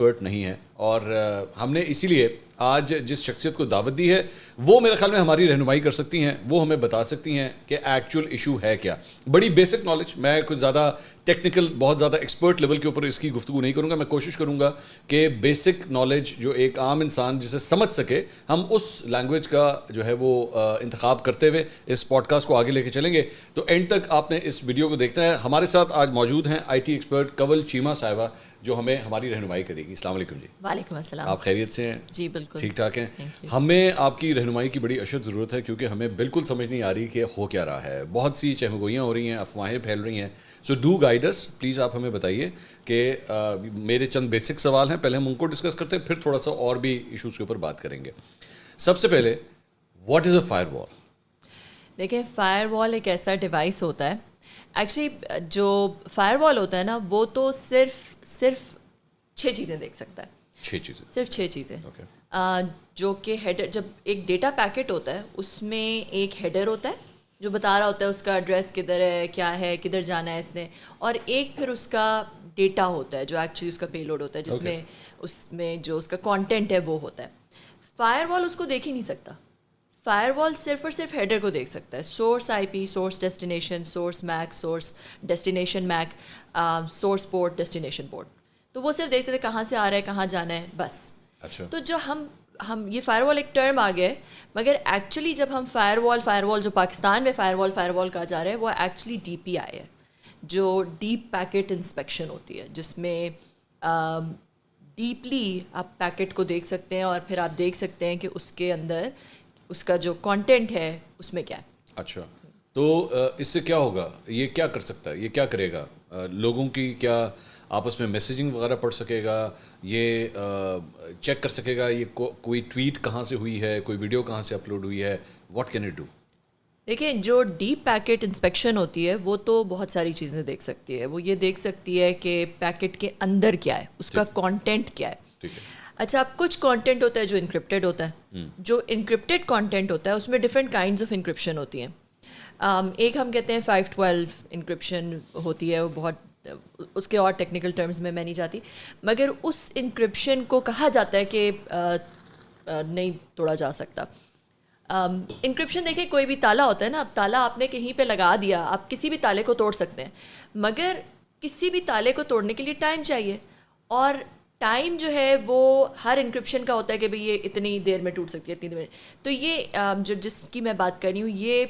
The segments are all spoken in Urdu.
ایکسپرٹ نہیں ہے, اور ہم نے اسی لیے آج جس شخصیت کو دعوت دی ہے وہ میرے خیال میں ہماری رہنمائی کر سکتی ہیں, وہ ہمیں بتا سکتی ہیں کہ ایکچوئل ایشو ہے کیا. بڑی بیسک نالج, میں کچھ زیادہ ٹیکنیکل بہت زیادہ ایکسپرٹ لیول کے اوپر اس کی گفتگو نہیں کروں گا. میں کوشش کروں گا کہ بیسک نالج جو ایک عام انسان جسے سمجھ سکے, ہم اس لینگویج کا جو ہے وہ انتخاب کرتے ہوئے اس پوڈ کاسٹ کو آگے لے کے چلیں گے. تو اینڈ تک آپ نے اس ویڈیو کو دیکھنا ہے. ہمارے ساتھ آج موجود ہیں آئی ٹی ایکسپرٹ کنول چیمہ صاحبہ, جو ہمیں ہماری رہنمائی کرے گی. السلام علیکم جی. وعلیکم السلام. آپ خیریت سے ہیں؟ جی بالکل ٹھیک ٹھاک ہیں. ہمیں آپ کی رہنمائی کی بڑی اشد ضرورت ہے, کیونکہ ہمیں بالکل سمجھ نہیں آ رہی کہ ہو کیا رہا ہے. بہت سی چہمگوئیاں ہو رہی ہیں, افواہیں پھیل رہی ہیں. So do guide us please. آپ ہمیں بتائیے کہ میرے چند بیسک سوال ہیں, پہلے ہم ان کو ڈسکس کرتے ہیں, پھر تھوڑا سا اور بھی ایشوز کے اوپر بات کریں گے. سب سے پہلے واٹ از اے فائر وال؟ دیکھیں, فائر وال ایک ایسا ڈیوائس ہوتا ہے, ایکچولی جو فائر وال ہوتا ہے نا وہ تو صرف 6 چیزیں دیکھ سکتا ہے. 6 چیزیں, صرف 6 چیزیں, جو کہ ہیڈر, جب ایک ڈیٹا پیکٹ ہوتا ہے اس میں ایک ہیڈر ہوتا ہے جو بتا رہا ہوتا ہے اس کا ایڈریس کدھر ہے, کیا ہے, کدھر جانا ہے اس نے, اور ایک پھر اس کا ڈیٹا ہوتا ہے جو ایکچولی اس کا پے لوڈ ہوتا ہے, جس میں اس میں جو اس کا کانٹینٹ ہے وہ ہوتا ہے. فائر وال اس کو دیکھ ہی نہیں سکتا. فائر وال صرف اور صرف ہیڈر کو دیکھ سکتا ہے. Source I P, source destination, source make, source destination make, source port, destination port. تو وہ صرف دیکھ سکتے کہاں سے آ رہا ہے, کہاں جانا ہے, بس. اچھا. تو جو ہم یہ فائر وال ایک ٹرم آ گیا ہے, مگر ایکچولی جب ہم فائر وال جو پاکستان میں فائر وال کہا جا رہا ہے, وہ ایکچولی ڈی پی آئی ہے, جو ڈیپ پیکٹ انسپیکشن ہوتی ہے, جس میں ڈیپلی آپ پیکٹ کو دیکھ سکتے ہیں اور پھر آپ دیکھ سکتے ہیں کہ اس کے اندر اس کا جو کانٹینٹ ہے اس میں کیا ہے. اچھا, تو اس سے کیا ہوگا, یہ کیا کر سکتا ہے, یہ کیا کرے گا؟ لوگوں کی کیا آپس میں میسیجنگ وغیرہ پڑھ سکے گا, یہ چیک کر سکے گا یہ کوئی ٹویٹ کہاں سے ہوئی ہے, کوئی ویڈیو کہاں سے اپلوڈ ہوئی ہے, واٹ کین اٹ ڈو؟ دیکھیں, جو ڈیپ پیکٹ انسپیکشن ہوتی ہے وہ تو بہت ساری چیزیں دیکھ سکتی ہے. وہ یہ دیکھ سکتی ہے کہ پیکٹ کے اندر کیا ہے, اس کا کانٹینٹ کیا ہے. اچھا, اب کچھ کانٹینٹ ہوتا ہے جو انکرپٹیڈ ہوتا ہے. جو انکرپٹیڈ کانٹینٹ ہوتا ہے اس میں ڈفرینٹ کائنڈز آف انکرپشن ہوتی ہیں. ایک ہم کہتے ہیں 512 انکرپشن ہوتی ہے, وہ بہت اس کے اور ٹیکنیکل ٹرمز میں نہیں جاتی, مگر اس انکرپشن کو کہا جاتا ہے کہ نہیں توڑا جا سکتا. انکرپشن دیکھیں, کوئی بھی تالا ہوتا ہے نا, اب تالا آپ نے کہیں پہ لگا دیا, آپ کسی بھی تالے کو توڑ سکتے ہیں, مگر کسی بھی تالے کو توڑنے کے لیے ٹائم چاہیے, اور ٹائم جو ہے وہ ہر انکرپشن کا ہوتا ہے کہ بھئی یہ اتنی دیر میں ٹوٹ سکتی ہے, اتنی دیر میں. تو یہ جو جس کی میں بات کر رہی ہوں, یہ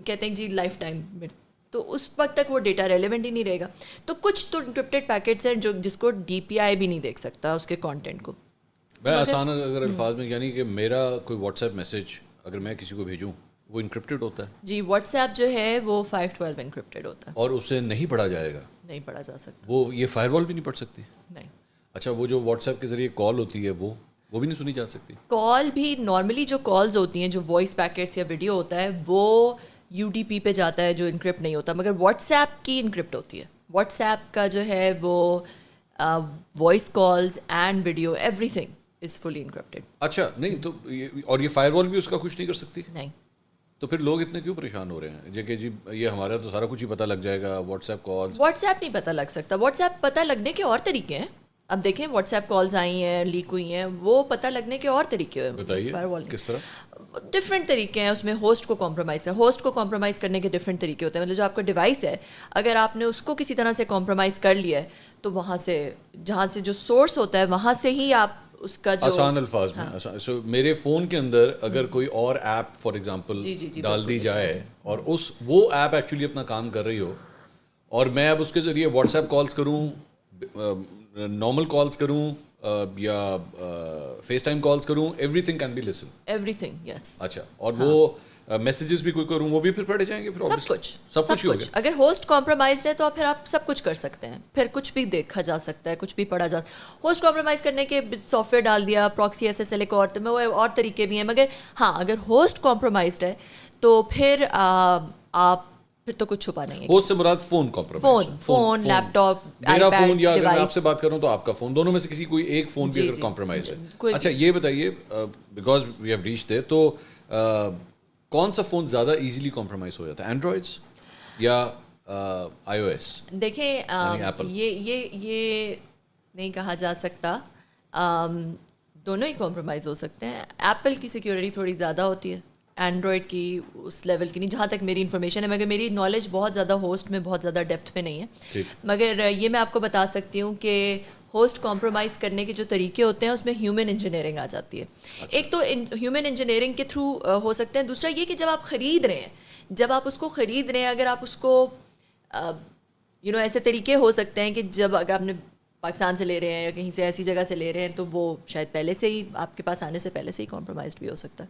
کہتے ہیں جی لائف ٹائم میں, تو اس وقت تک وہ ڈیٹا ریلیونٹ ہی نہیں رہے گا. تو کچھ تو انکرپٹیڈ پیکٹس ہیں جس کو ڈی پی آئی بھی نہیں دیکھ سکتا اس کے کانٹینٹ کو. میں آسان اگر الفاظ میں, یعنی کہ میرا کوئی واٹس ایپ میسج اگر میں کسی کو بھیجوں وہ انکرپٹیڈ ہوتا ہے؟ جی, واٹس ایپ جو ہے وہ 512 انکرپٹیڈ ہوتا ہے, اور اسے نہیں پڑھا جائے گا, نہیں پڑھا جا سکتا. وہ یہ فائر وال بھی نہیں پڑھ سکتی؟ نہیں. اچھا, وہ جو واٹس ایپ کے ذریعے کال ہوتی ہے وہ بھی نہیں سنی جا سکتی؟ کال بھی نارملی جو کالز ہوتی ہیں, جو وائس پیکٹس یا ویڈیو ہوتا ہے, وہ یو ڈی پی پہ جاتا ہے جو انکرپٹ نہیں ہوتا, مگر واٹس ایپ کی انکرپٹ ہوتی ہے. واٹس ایپ کا جو ہے وہ voice calls and video everything is fully encrypted. اچھا, نہیں تو اور یہ فائر وال بھی اس کا کچھ نہیں کر سکتی؟ نہیں. تو پھر لوگ اتنے کیوں پریشان ہو رہے ہیں کہ جی یہ ہمارا تو سارا کچھ ہی پتہ لگ جائے گا, WhatsApp calls? WhatsApp نہیں پتہ لگ سکتا. واٹس ایپ پتہ لگنے کے اور طریقے ہیں. اب دیکھیں, واٹس ایپ کالز آئی ہیں, لیک ہوئی ہیں, وہ پتہ لگنے کے اور طریقے ہیں. بتائیے کس طرح؟ ڈفرینٹ طریقے ہیں. اس میں ہوسٹ کو کمپرومائز ہے, ہوسٹ کو کمپرومائز کرنے کے ڈفرینٹ طریقے ہوتے ہیں. مطلب جو آپ کا ڈیوائس ہے, اگر آپ نے اس کو کسی طرح سے کمپرومائز کر لیا ہے, تو وہاں سے جہاں سے جو سورس ہوتا ہے وہاں سے ہی آپ اس کا جو آسان الفاظ میں, سو میرے فون کے اندر اگر کوئی اور ایپ فار ایگزامپل ڈال دی جائے, اور وہ ایپ ایکچولی اپنا کام کر رہی ہو, اور میں اب اس کے ذریعے واٹس ایپ کالز کروں, نارمل کالز کروں, یا فیس ٹائم کالز کروں, everything can be listen. Everything, yes. اچھا, اور وہ میسیجز بھی کوئی کروں وہ بھی پھر پڑھے جائیں گے؟ پھر سب کچھ ہی ہو گیا. اگر ہوسٹ کمپرومائزڈ ہے تو پھر آپ سب کچھ کر سکتے ہیں, پھر کچھ بھی دیکھا جا سکتا ہے, کچھ بھی پڑھا جا. ہوسٹ کمپرومائز کرنے کے سافٹ ویئر ڈال دیا, پراکسی ایس ایس ایل ایک اور طریقے بھی ہیں, مگر ہاں اگر ہوسٹ کمپرومائزڈ ہے تو پھر آپ پھر تو کچھ چھپا نہیں ہے. ہوسٹ سے مراد فون کمپرومائز, فون, لیپ ٹاپ, میرا فون, یا اگر میں آپ سے بات کر رہا ہوں تو آپ کا فون, دونوں میں سے کسی کوئی ایک فون بھی اگر کمپرومائز ہے. اچھا, یہ بتائیے, بیکاز وی ہیو ریچڈ دیر, تو کون سا فون زیادہ ایزیلی کمپرومائز ہو جاتا ہے, اینڈرائڈس یا آئی او ایس؟ دیکھیں, یہ نہیں کہا جا سکتا, دونوں ہی کمپرومائز ہو سکتے ہیں. ایپل کی سیکیورٹی تھوڑی زیادہ ہوتی ہے, اینڈرائڈ کی اس لیول کی نہیں, جہاں تک میری انفارمیشن ہے, مگر میری نالج بہت زیادہ ہوسٹ میں بہت زیادہ ڈیپتھ میں نہیں ہے. مگر یہ میں آپ کو بتا سکتی ہوں کہ ہوسٹ کمپرومائز کرنے کے جو طریقے ہوتے ہیں اس میں ہیومن انجینئرنگ آ جاتی ہے. ایک تو ہیومن انجینئرنگ کے تھرو ہو سکتے ہیں, دوسرا یہ کہ جب آپ خرید رہے ہیں, جب آپ اس کو خرید رہے ہیں, اگر آپ اس کو ایسے طریقے ہو سکتے ہیں کہ جب اگر آپ نے پاکستان سے لے رہے ہیں یا کہیں سے ایسی جگہ سے لے رہے ہیں تو وہ شاید پہلے سے ہی آپ کے پاس آنے سے پہلے سے ہی کمپرومائزڈ بھی ہو سکتا ہے.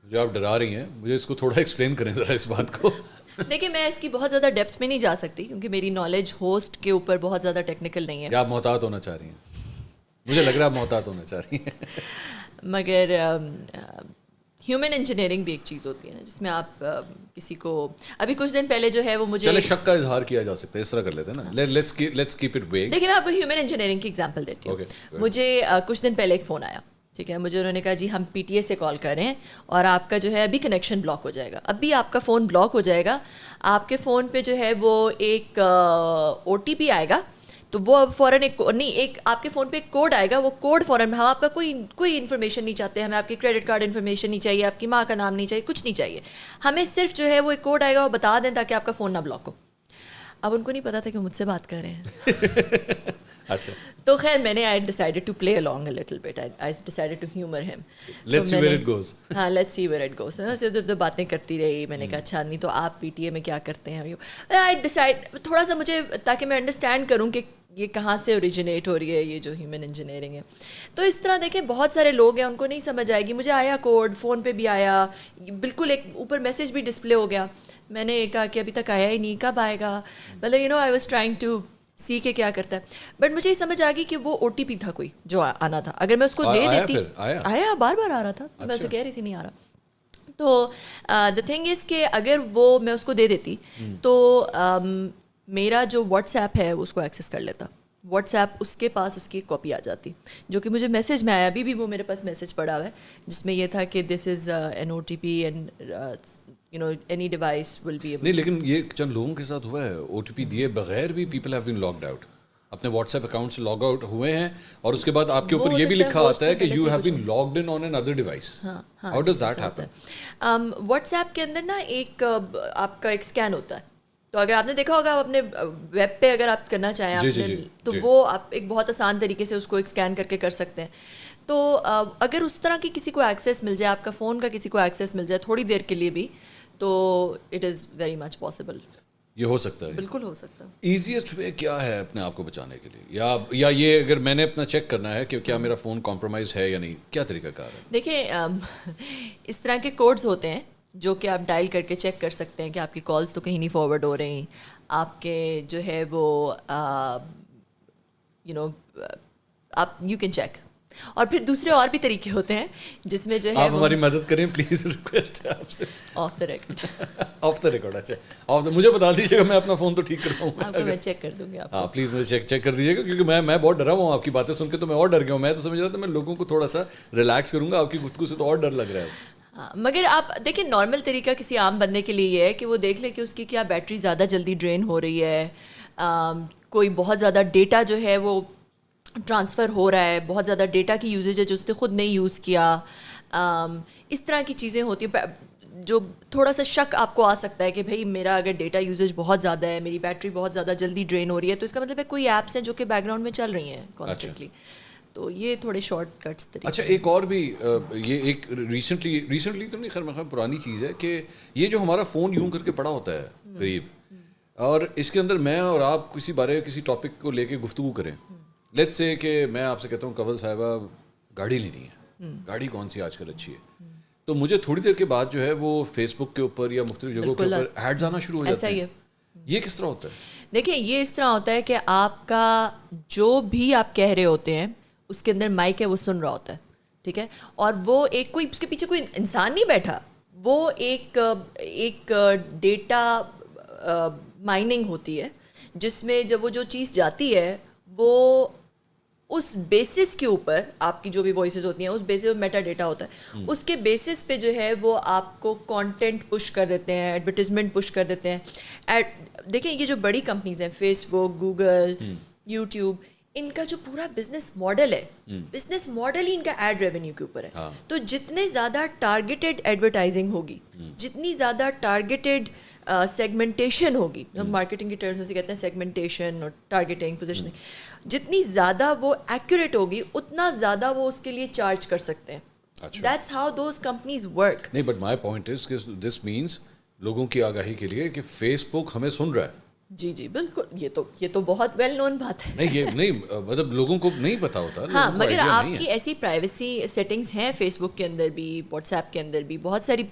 جو آپ ڈرا رہی ہیں, مجھے اس کو تھوڑا ایکسپلین کریں ذرا اس بات کو. دیکھیے میں اس کی بہت زیادہ ڈیپتھ میں نہیں جا سکتی کیونکہ میری نالج ہوسٹ کے اوپر بہت زیادہ ٹیکنیکل نہیں ہے. یا آپ محتاط ہونا چاہ رہی ہیں, مجھے لگ رہا ہے آپ محتاط ہونا چاہ رہی ہیں. مگر ہیومن انجینئرنگ بھی ایک چیز ہوتی ہے نا جس میں آپ کسی کو, ابھی کچھ دن پہلے جو ہے وہ مجھے چلے شک کا اظہار کیا جا سکتا ہے, اس طرح کر لیتے ہیں نا, لیٹس کیپ اٹ ویگ. دیکھیے میں آپ کو ہیومن انجینئرنگ کی ایگزامپل دیتی ہوں. مجھے کچھ دن پہلے ایک فون آیا, ٹھیک ہے, مجھے انہوں نے کہا جی ہم پی ٹی اے سے کال کر رہے ہیں اور آپ کا جو ہے ابھی کنیکشن بلاک ہو جائے گا, ابھی آپ کا فون بلاک ہو جائے گا, آپ کے فون پہ جو ہے وہ ایک او ٹی پی آئے گا, تو وہ اب فوراً ایک آپ کے فون پہ ایک کوڈ آئے گا, وہ کوڈ فوراً, ہم آپ کا کوئی انفارمیشن نہیں چاہتے, ہمیں آپ کی کریڈٹ کارڈ انفارمیشن نہیں چاہیے, آپ کی ماں کا نام نہیں چاہیے, کچھ نہیں چاہیے, ہمیں صرف جو ہے وہ ایک کوڈ آئے گا, وہ بتا دیں تاکہ آپ کا فون نہ بلاک ہو. اب ان کو نہیں پتا تھا کہ مجھ سے بات کر رہے ہیں. اچھا, تو خیر میں نے I decided to play along a little bit. I decided to humor him. Let's see where it goes. ہاں let's see where it goes. اسے تو باتیں کرتی رہی, میں نے کہا اچھا نہیں تو آپ پی ٹی اے میں کیا کرتے ہیں. I decide تھوڑا سا مجھے تاکہ میں انڈرسٹینڈ کروں کہ یہ کہاں سے اوریجنیٹ ہو رہی ہے یہ جو ہیومن انجینئرنگ ہے. تو اس طرح دیکھیں بہت سارے لوگ ہیں ان کو نہیں سمجھ آئے گی. مجھے آیا کوڈ, فون پہ بھی آیا, بالکل ایک اوپر میسیج بھی ڈسپلے ہو گیا. میں نے کہا کہ ابھی تک آیا ہی نہیں, کب آئے گا, مطلب آئی واز ٹرائنگ ٹو سی کے کیا کرتا ہے. بٹ مجھے یہ سمجھ آ گئی کہ وہ او ٹی پی تھا کوئی جو آنا تھا, اگر میں اس کو دے دیتی, آیا بار بار آ رہا تھا, میں اسے کہہ رہی تھی نہیں آ رہا. تو دا تھنگ از کہ اگر وہ میں اس کو دے دیتی تو میرا جو واٹس ایپ ہے اس کو ایکسیس کر لیتا. واٹس ایپ اس کے پاس اس کی کاپی آ جاتی, جو کہ مجھے میسیج میں آیا, ابھی بھی وہ میرے پاس میسیج پڑا ہوا ہے جس میں یہ تھا کہ this is an O T P and any device will be able. نہیں, لیکن یہ چند لوگوں کے ساتھ ہوا ہے, او ٹی پی دیے بغیر بھی people have been logged out, اپنے واٹس ایپ اکاؤنٹ سے لاگ آؤٹ ہوئے ہیں, اور اس کے بعد آپ کے اوپر یہ بھی لکھا آتا ہے کہ you have been logged in on another device. How does that happen? WhatsApp کے اندر نا ایک آپ کا ایک اسکین ہوتا ہے, تو اگر آپ نے دیکھا ہوگا آپ اپنے ویب پہ اگر آپ کرنا چاہیں آپ نے, تو وہ آپ ایک بہت آسان طریقے سے اس کو ایک اسکین کر کے کر سکتے ہیں. تو اگر اس طرح کی کسی کو ایکسیس مل جائے, آپ کا فون کا کسی کو ایکسیس مل جائے تھوڑی دیر کے لیے بھی, تو it is very much possible. یہ ہو سکتا ہے, بالکل ہو سکتا ہے. ایزیسٹ وے کیا ہے اپنے آپ کو بچانے کے لیے, یا یہ اگر میں نے اپنا چیک کرنا ہے کہ کیا میرا فون کمپرومائز ہے یا نہیں, کیا طریقہ کار ہے؟ دیکھیں اس طرح کے کوڈز ہوتے ہیں جو کہ آپ ڈائل کر کے چیک کر سکتے ہیں کہ آپ کی کالز تو کہیں نہیں فارورڈ ہو رہی, آپ کے جو ہے وہ آپ یو کین چیک. اور پھر دوسرے اور بھی طریقے ہوتے ہیں جس میں جو ہے آپ ہماری مدد کریں پلیز, ریکویسٹ ہے آپ سے. Of the record. Of the record, اچھا مجھے بتا دیجیے گا, میں اپنا فون تو ٹھیک کراؤں گا, آپ کو میں چیک کر دوں گی. ہاں پلیز مجھے چیک کر دیجیے گا, کیونکہ میں بہت ڈرا ہوا ہوں آپ کی باتیں سن کے, تو میں اور ڈر گیا ہوں. میں تو سمجھ رہا تھا میں لوگوں کو تھوڑا سا ریلیکس کروں گا, آپ کی گفتگو سے تو اور ڈر لگ رہا ہے. مگر آپ دیکھیں نارمل طریقہ کسی عام بندے کے لیے یہ ہے کہ وہ دیکھ لے کہ اس کی کیا بیٹری زیادہ جلدی ڈرین ہو رہی ہے, کوئی بہت زیادہ ڈیٹا جو ہے وہ ٹرانسفر ہو رہا ہے, بہت زیادہ ڈیٹا کی یوزیج ہے جو اس نے خود نہیں یوز کیا, اس طرح کی چیزیں ہوتی ہیں جو تھوڑا سا شک آپ کو آ سکتا ہے کہ بھائی میرا اگر ڈیٹا یوزیج بہت زیادہ ہے, میری بیٹری بہت زیادہ جلدی ڈرین ہو رہی ہے, تو اس کا مطلب ہے کوئی ایپس ہیں جو کہ بیک گراؤنڈ میں چل رہی ہیں کانسٹنٹلی. تو یہ تھوڑے شارٹ کٹس طریقے. اچھا ایک اور بھی یہ ایک ریسنٹلی تو نہیں, خیر میں پرانی چیز ہے کہ یہ جو ہمارا فون یوں کر کے پڑا ہوتا ہے قریب, اور اس کے اندر میں اور آپ کسی ٹاپک کو لے کے گفتگو کریں, لیٹس سے کہ میں آپ سے کہتا ہوں کنول صاحبہ گاڑی لینی ہے, گاڑی کون سی آج کل اچھی ہے, تو مجھے تھوڑی دیر کے بعد جو ہے وہ فیس بک کے اوپر یا مختلف جگہوں کے اوپر ایڈز آنا شروع ہو جاتے ہیں. یہ کس طرح ہوتا ہے؟ دیکھیں یہ اس طرح ہوتا ہے کہ آپ کا جو بھی آپ کہہ رہے ہوتے ہیں اس کے اندر مائک ہے, وہ سن رہا ہوتا ہے, ٹھیک ہے, اور وہ ایک کوئی اس کے پیچھے کوئی انسان نہیں بیٹھا, وہ ایک ڈیٹا مائننگ ہوتی ہے جس میں جب وہ جو چیز جاتی ہے وہ اس بیسس کے اوپر آپ کی جو بھی وائسز ہوتی ہیں اس بیسس پہ میٹا ڈیٹا ہوتا ہے, اس کے بیسس پہ جو ہے وہ آپ کو کانٹینٹ پش کر دیتے ہیں, ایڈورٹیزمنٹ پش کر دیتے ہیں. دیکھیں یہ جو بڑی کمپنیز ہیں فیس بک, گوگل, یوٹیوب, ان کا جو پورا بزنس ماڈل ہے، بزنس ماڈل ہی ان کا ایڈ ریونیو کے اوپر ہے. تو جتنے زیادہ ٹارگیٹڈ ایڈورٹائزنگ ہوگی، جتنی زیادہ ٹارگیٹڈ سیگمنٹیشن ہوگی، ہم مارکیٹنگ کی ٹرمز میں سے کہتے ہیں سیگمنٹیشن اور ٹارگیٹنگ پوزیشننگ، جتنی زیادہ وہ ایکوریٹ ہوگی اتنا زیادہ وہ اس کے لیے چارج کر سکتے ہیں. That's how those companies work. نہیں بٹ مائی پوائنٹ از کہ دس مینس لوگوں کی آگاہی کے لیے کہ فیس بک ہمیں سن رہا ہے. جی جی بالکل، یہ تو بہت ویل نون بات ہے. نہیں یہ نہیں مطلب لوگوں کو نہیں پتا ہوتا. ہاں مگر آپ کی ایسی پرائیویسی سیٹنگز ہیں فیس بک کے اندر بھی، واٹس ایپ کے اندر بھی، بہت ساری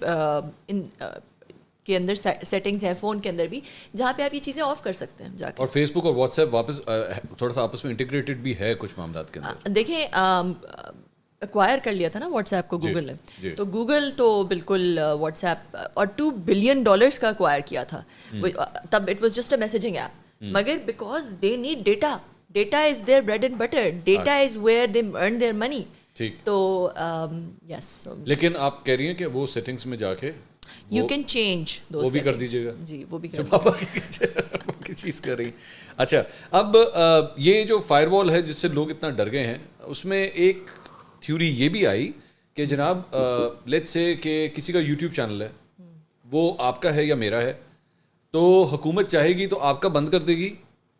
کے اندر سیٹنگز ہیں فون کے اندر بھی جہاں پہ آپ یہ چیزیں آف کر سکتے ہیں جا کے. اور فیس بک اور واٹس ایپ واپس تھوڑا سا آپس میں انٹیگریٹڈ بھی ہے کچھ معاملات کے اندر. دیکھیں ایکوائر کر لیا تھا نا واٹس ایپ کو گوگل نے، تو گوگل تو بالکل واٹس ایپ اور $2 billion کا ایکوائر کیا تھا. تب it was just a messaging app, مگر because they need data, data is their bread and butter, data is where they earn their money. تو یس، لیکن آپ کہہ رہی ہیں کہ وہ سیٹنگس میں جا کے یو کین چینج وہ بھی کر دیجیے گا. جی وہ بھی کر پاپا کی چیز کر رہی. اچھا اب یہ جو فائر وال ہے جس سے لوگ اتنا ڈر گئے ہیں، اس میں ایک تھیوری یہ بھی آئی کہ جناب لیٹس سے کہ کسی کا یوٹیوب چینل ہے، وہ آپ کا ہے یا میرا ہے، تو حکومت چاہے گی تو آپ کا بند کر دے گی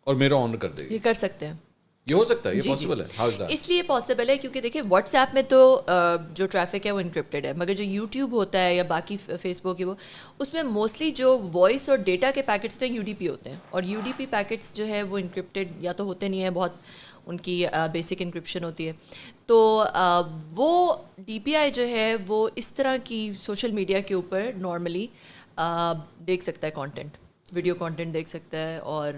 اور میرا آن کر دے گی. یہ کر سکتے ہیں، یہ ہو سکتا ہے، یہ پاسبل ہے. How is that? اس لیے پاسبل ہے کیونکہ دیکھیں واٹس ایپ میں تو جو ٹریفک ہے وہ انکرپٹڈ ہے، مگر جو یوٹیوب ہوتا ہے یا باقی فیس بک ہے وہ اس میں موسٹلی جو وائس اور ڈیٹا کے پیکٹس ہوتے ہیں UDP ہوتے ہیں، اور UDP پیکٹس جو ہے وہ انکرپٹڈ یا تو ہوتے نہیں ہیں، بہت ان کی بیسک انکرپشن ہوتی ہے. تو وہ DPI جو ہے وہ اس طرح کی سوشل میڈیا کے اوپر نارملی دیکھ سکتا ہے کانٹینٹ، ویڈیو کانٹینٹ دیکھ سکتا ہے. اور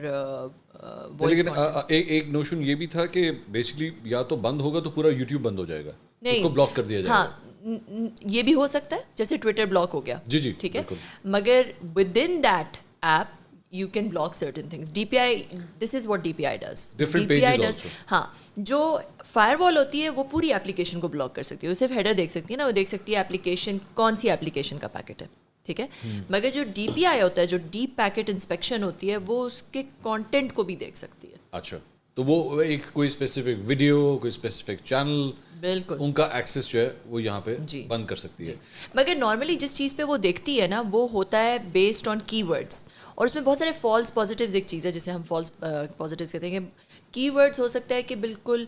لیکن ایک نوشن یہ بھی تھا کہ بیسکلی یا تو بند ہوگا تو پورا یوٹیوب بند ہو جائے گا، اس کو بلاک کر دیا جائے گا. ہاں یہ بھی ہو سکتا ہے، جیسے ٹویٹر بلاک ہو گیا. جی جی ٹھیک ہے، مگر with in that app you can block certain things. DPI, this is what DPI does. Different DPI pages does, also. ہاں جو فائر وال ہوتی ہے وہ پوری اپلیکیشن کو بلاک کر سکتی ہے. وہ صرف ہیڈر دیکھ سکتی ہے نا، وہ دیکھ سکتی ہے اپلیکیشن کون سی اپلیکیشن کا پیکٹ ہے. ٹھیک ہے، مگر جو DPI ہوتا ہے، جو ڈیپ پیکٹ انسپیکشن ہوتی ہے، وہ اس کے کانٹینٹ کو بھی دیکھ سکتی ہے. اچھا تو وہ ایک کوئی اسپیسیفک ویڈیو، کوئی اسپیسیفک چینل، بالکل ان کا ایکسیس جو ہے وہ یہاں پہ بند کر سکتی ہے. مگر نارملی جس چیز پہ وہ دیکھتی ہے نا وہ ہوتا ہے بیسڈ آن کی ورڈس، اور اس میں بہت سارے فالس پازیٹیوز. ایک چیز ہے جسے ہم فالس پازیٹیوز کہتے ہیں کہ کی ورڈس ہو سکتا ہے کہ بالکل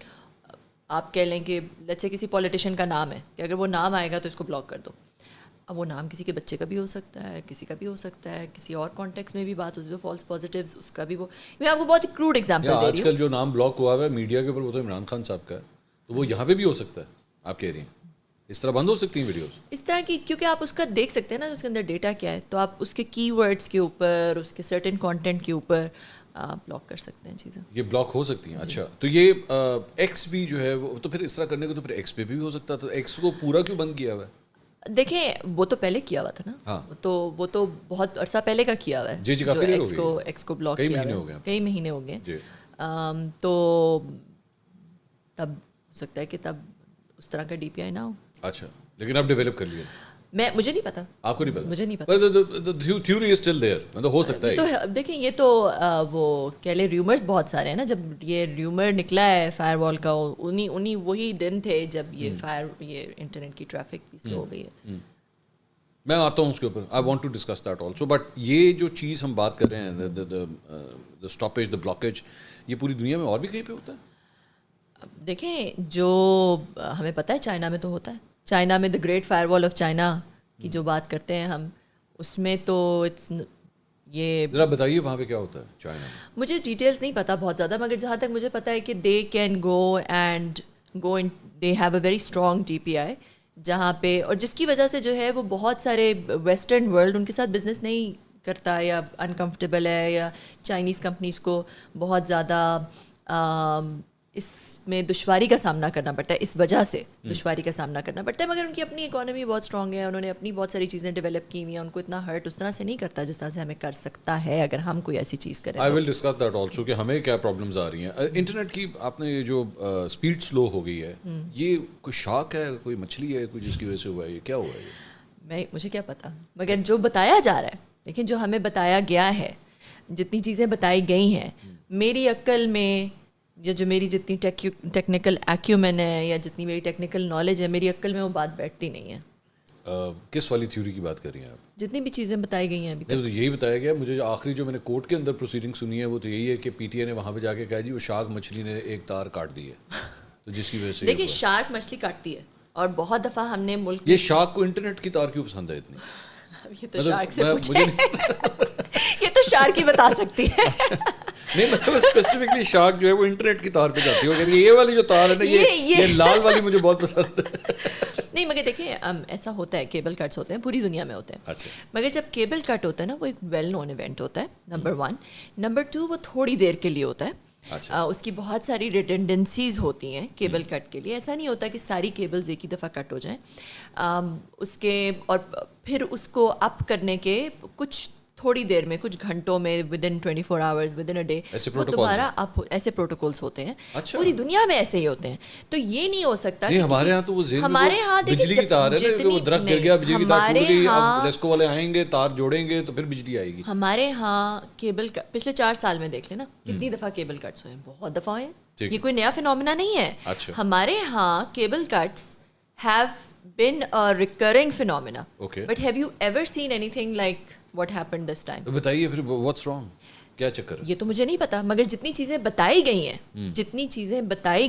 آپ کہہ لیں کہ لیٹس سے کسی پولیٹیشین کا نام ہے کہ اگر وہ نام آئے گا تو اس کو بلاک کر دو. اب وہ نام کسی کے بچے کا بھی ہو سکتا ہے، کسی کا بھی ہو سکتا ہے، کسی اور کانٹیکس میں بھی بات ہوتی ہے. تو فالس پازیٹیوز اس کا بھی وہ، میں آپ کو بہت کروڈ ایگزامپل دے رہی ہوں. آج کل جو نام بلاک ہوا ہوا ہے میڈیا کے اوپر وہ تو عمران خان صاحب کا ہے، تو وہ یہاں پہ بھی ہو سکتا ہے. آپ کہہ رہی ہیں اس طرح بند ہو سکتی ہیں ویڈیوز اس طرح کی، کیونکہ آپ اس کا دیکھ سکتے ہیں نا اس کے اندر ڈیٹا کیا ہے، تو آپ اس کے کی ورڈس کے اوپر، اس کے سرٹن کانٹینٹ کے اوپر بلاک کر سکتے ہیں چیزیں. یہ بلاک ہو سکتی ہیں. اچھا تو یہ ایکس بھی جو ہے وہ تو پھر اس طرح کرنے کو تو پھر ایکس پہ بھی ہو سکتا. تو ایکس کو پورا کیوں بند کیا ہوا ہے؟ دیکھیں وہ تو پہلے کیا ہوا تھا نا، وہ تو بہت عرصہ پہلے کا کیا ہوا ہے. جی کافی ایکس کو بلاک کیا ہوا ہے، کئی مہینے ہو گئے. تو تب ہو سکتا ہے کہ تب اس طرح کا DPI نہ ہو. اچھا لیکن آپ ڈیولپ کر لیے؟ مجھے نہیں پتا. آپ کو نہیں پتا؟ مجھے نہیں پتا. تھیوری از اسٹل دیئر، مطلب ہو سکتا ہے. تو دیکھیں یہ تو وہ کہہ لیں ریومرز بہت سارے ہیں نا. جب یہ ریومر نکلا ہے فائر وال کا، انہیں وہی دن تھے جب یہ انٹرنیٹ کی ٹریفک بھی سلو ہو گئی ہے. میں آتا ہوں اس کے اوپر. I want to discuss that also. But یہ جو چیز ہم بات کر رہے ہیں دا اسٹاپیج، دا بلاکیج، یہ پوری دنیا میں اور بھی کہیں پہ ہوتا ہے؟ دیکھیں جو ہمیں پتہ ہے چائنا میں تو ہوتا ہے. چائنا میں دا گریٹ فائر وال آف چائنا کی جو بات کرتے ہیں ہم، اس میں تو یہ ذرا بتائیے وہاں پہ کیا ہوتا ہے چائنا میں. مجھے ڈیٹیلس نہیں پتا بہت زیادہ، مگر جہاں تک مجھے پتہ ہے کہ they can go in they have a very strong DPI جہاں پہ، اور جس کی وجہ سے جو ہے وہ بہت سارے ویسٹرن ورلڈ ان کے ساتھ بزنس نہیں کرتا یا انکمفرٹیبل ہے، یا چائنیز کمپنیز کو بہت زیادہ اس میں دشواری کا سامنا کرنا پڑتا ہے. اس وجہ سے دشواری کا سامنا کرنا پڑتا ہے. مگر ان کی اپنی اکانومی بہت اسٹرانگ ہے، انہوں نے اپنی بہت ساری چیزیں ڈیولپ کی ہوئی ہیں. ان کو اتنا ہرٹ اس طرح سے نہیں کرتا جس طرح سے ہمیں کر سکتا ہے اگر ہم کوئی ایسی چیز کریں. آئی ول ڈسکس دیٹ آلسو کہ ہمیں کیا پرابلمز آ رہی ہیں. انٹرنیٹ کی آپ نے یہ جو اسپیڈ سلو ہو گئی ہے، یہ کوئی شاک ہے، کوئی مچھلی ہے کوئی جس کی وجہ سے ہوا ہے؟ یہ کیا ہوا ہے؟ مجھے کیا پتا، مگر جو بتایا جا رہا ہے، لیکن جو ہمیں بتایا گیا ہے، جتنی چیزیں بتائی گئی ہیں، میری عقل میں یا جو میری جتنی ٹیکنیکل ایکیومین ہے یا جتنی میری ٹیکنیکل نالج ہے، میری عقل میں وہ بات بیٹھتی نہیں ہے. کس والی تھیوری کی بات کر رہی ہیں آپ؟ جتنی بھی چیزیں بتائی گئی ہیں ابھی تک. تو یہی بتایا گیا مجھے. جو آخری جو میں نے کورٹ کے اندر پروسیڈنگ سنی ہے وہ تو یہی ہے کہ پی ٹی اے نے وہاں پہ جا کے کہا جی وہ شارک مچھلی نے ایک تار کاٹ دی ہے، تو جس کی وجہ سے دیکھیے شارک مچھلی کاٹتی ہے، اور بہت دفعہ ہم نے ملک یہ شارک کو انٹرنیٹ کی تار کیوں پسند ہے اتنی؟ یہ تو شارک سے پوچھیں، یہ تو شارک ہی بتا سکتی ہے. نہیں مطلب اسپیسیفکلی شارک جو ہے وہ انٹرنیٹ کی تار پہ جاتی ہے، کہ یہ والی جو تار ہے نا یہ لال والی مجھے بہت پسند ہے. نہیں مگر دیکھیں ایسا ہوتا ہے، کیبل کٹس ہوتے ہیں پوری دنیا میں ہوتے ہیں، مگر جب کیبل کٹ ہوتا ہے نا وہ ایک ویل نون ایونٹ ہوتا ہے، نمبر 1. نمبر 2 وہ تھوڑی دیر کے لیے ہوتا ہے، اس کی بہت ساری ریڈنڈنسیز ہوتی ہیں کیبل کٹ کے لیے. ایسا نہیں ہوتا کہ ساری کیبلز ایک ہی دفعہ کٹ ہو جائیں. اس کے اور پھر اس کو اپ کرنے کے کچھ تھوڑی دیر میں، کچھ گھنٹوں میں، with in 24 hours, with in a day وہ دوبارہ اپ. ایسے پروٹوکولس ہوتے ہیں پوری دنیا میں، ایسے ہی ہوتے ہیں. تو یہ نہیں ہو سکتا کہ ہمارے یہاں تو وہ ہمارے یہاں بجلی کی تار ہے نا، وہ درخت گر گیا، بجلی کی تار ٹوٹ گئی، اب ریسکو والے آئیں گے، تار جوڑیں گے تو پھر بجلی آئے گی. ہمارے یہاں کیبل پچھلے 4 سال میں دیکھ لیں نا کتنی دفعہ کیبل کٹس ہوئے ہیں، بہت دفعہ ہوئے ہیں. یہ کوئی نیا فینومینا نہیں ہے. ہمارے یہاں cable cuts have been a recurring phenomena. Okay. But have you ever seen anything like what happened this time? بتائیے پھر what's wrong؟ کیا چکر ہے؟ یہ تو مجھے نہیں پتا، مگر جتنی چیزیں بتائی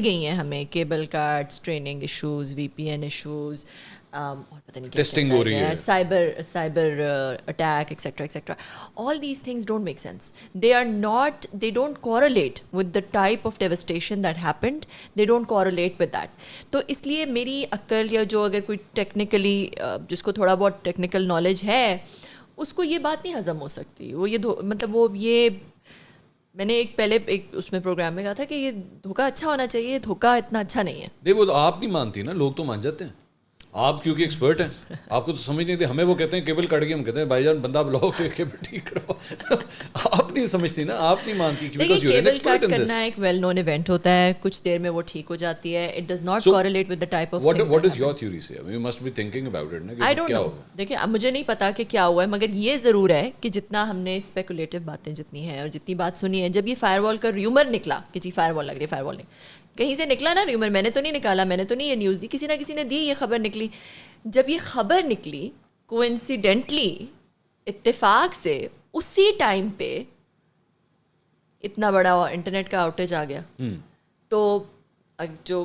گئی ہیں ہمیں، کیبل کٹس، ٹریننگ ایشوز، وی پی این ایشوز، اور پتہ نہیں کیا ٹیسٹنگ ہو رہی ہے، cyber attack etcetera etcetera. All these things don't make sense. they don't correlate with the type of devastation that happened. They don't correlate with that. تو اس لیے میری عقل یا جو اگر کوئی ٹیکنیکلی جس کو تھوڑا بہت ٹیکنیکل نالج ہے اس کو یہ بات نہیں ہضم ہو سکتی. وہ یہ مطلب وہ یہ میں نے پہلے ایک اس میں پروگرام میں کہا تھا کہ یہ دھوکہ اچھا ہونا چاہیے، دھوکہ اتنا اچھا نہیں ہے. نہیں وہ تو آپ نہیں مانتی نا، لوگ تو مان جاتے ہیں. آپ کیونکہ ایکسپرٹ ہیں، آپ کو تو سمجھ نہیں تھی. ہمیں وہ کہتے ہیں کیبل کٹ گئی، ہم کہتے ہیں بھائی جان بندہ بلاؤ کہ کیبل ٹھیک کرو. آپ نہیں سمجھتی نا، آپ نہیں مانتی. کیبل کٹ کرنا ایک ویل نون ایونٹ ہوتا ہے، کچھ دیر میں وہ ٹھیک ہو جاتی ہے. It does not correlate with the type of what is your theory say? You must be thinking about it نا کہ کیا ہوگا. دیکھیں اب مجھے نہیں پتا کہ کیا ہوا ہے، مگر یہ ضرور ہے کہ جتنا ہم نے اسپیکولیٹو باتیں جتنی ہیں اور جتنی بات سنی ہے، جب یہ فائر وال کا ریومر نکلا کہ جی فائر وال لگ رہی ہے، فائر وال کہیں سے نکلا نا ریومر، میں نے تو نہیں نکالا، میں نے تو نہیں یہ نیوز دی، کسی نہ کسی نے دی، یہ خبر نکلی. جب یہ خبر نکلی کوئنسیڈنٹلی اتفاق سے اسی ٹائم پہ اتنا بڑا انٹرنیٹ کا آؤٹیج آ گیا. تو جو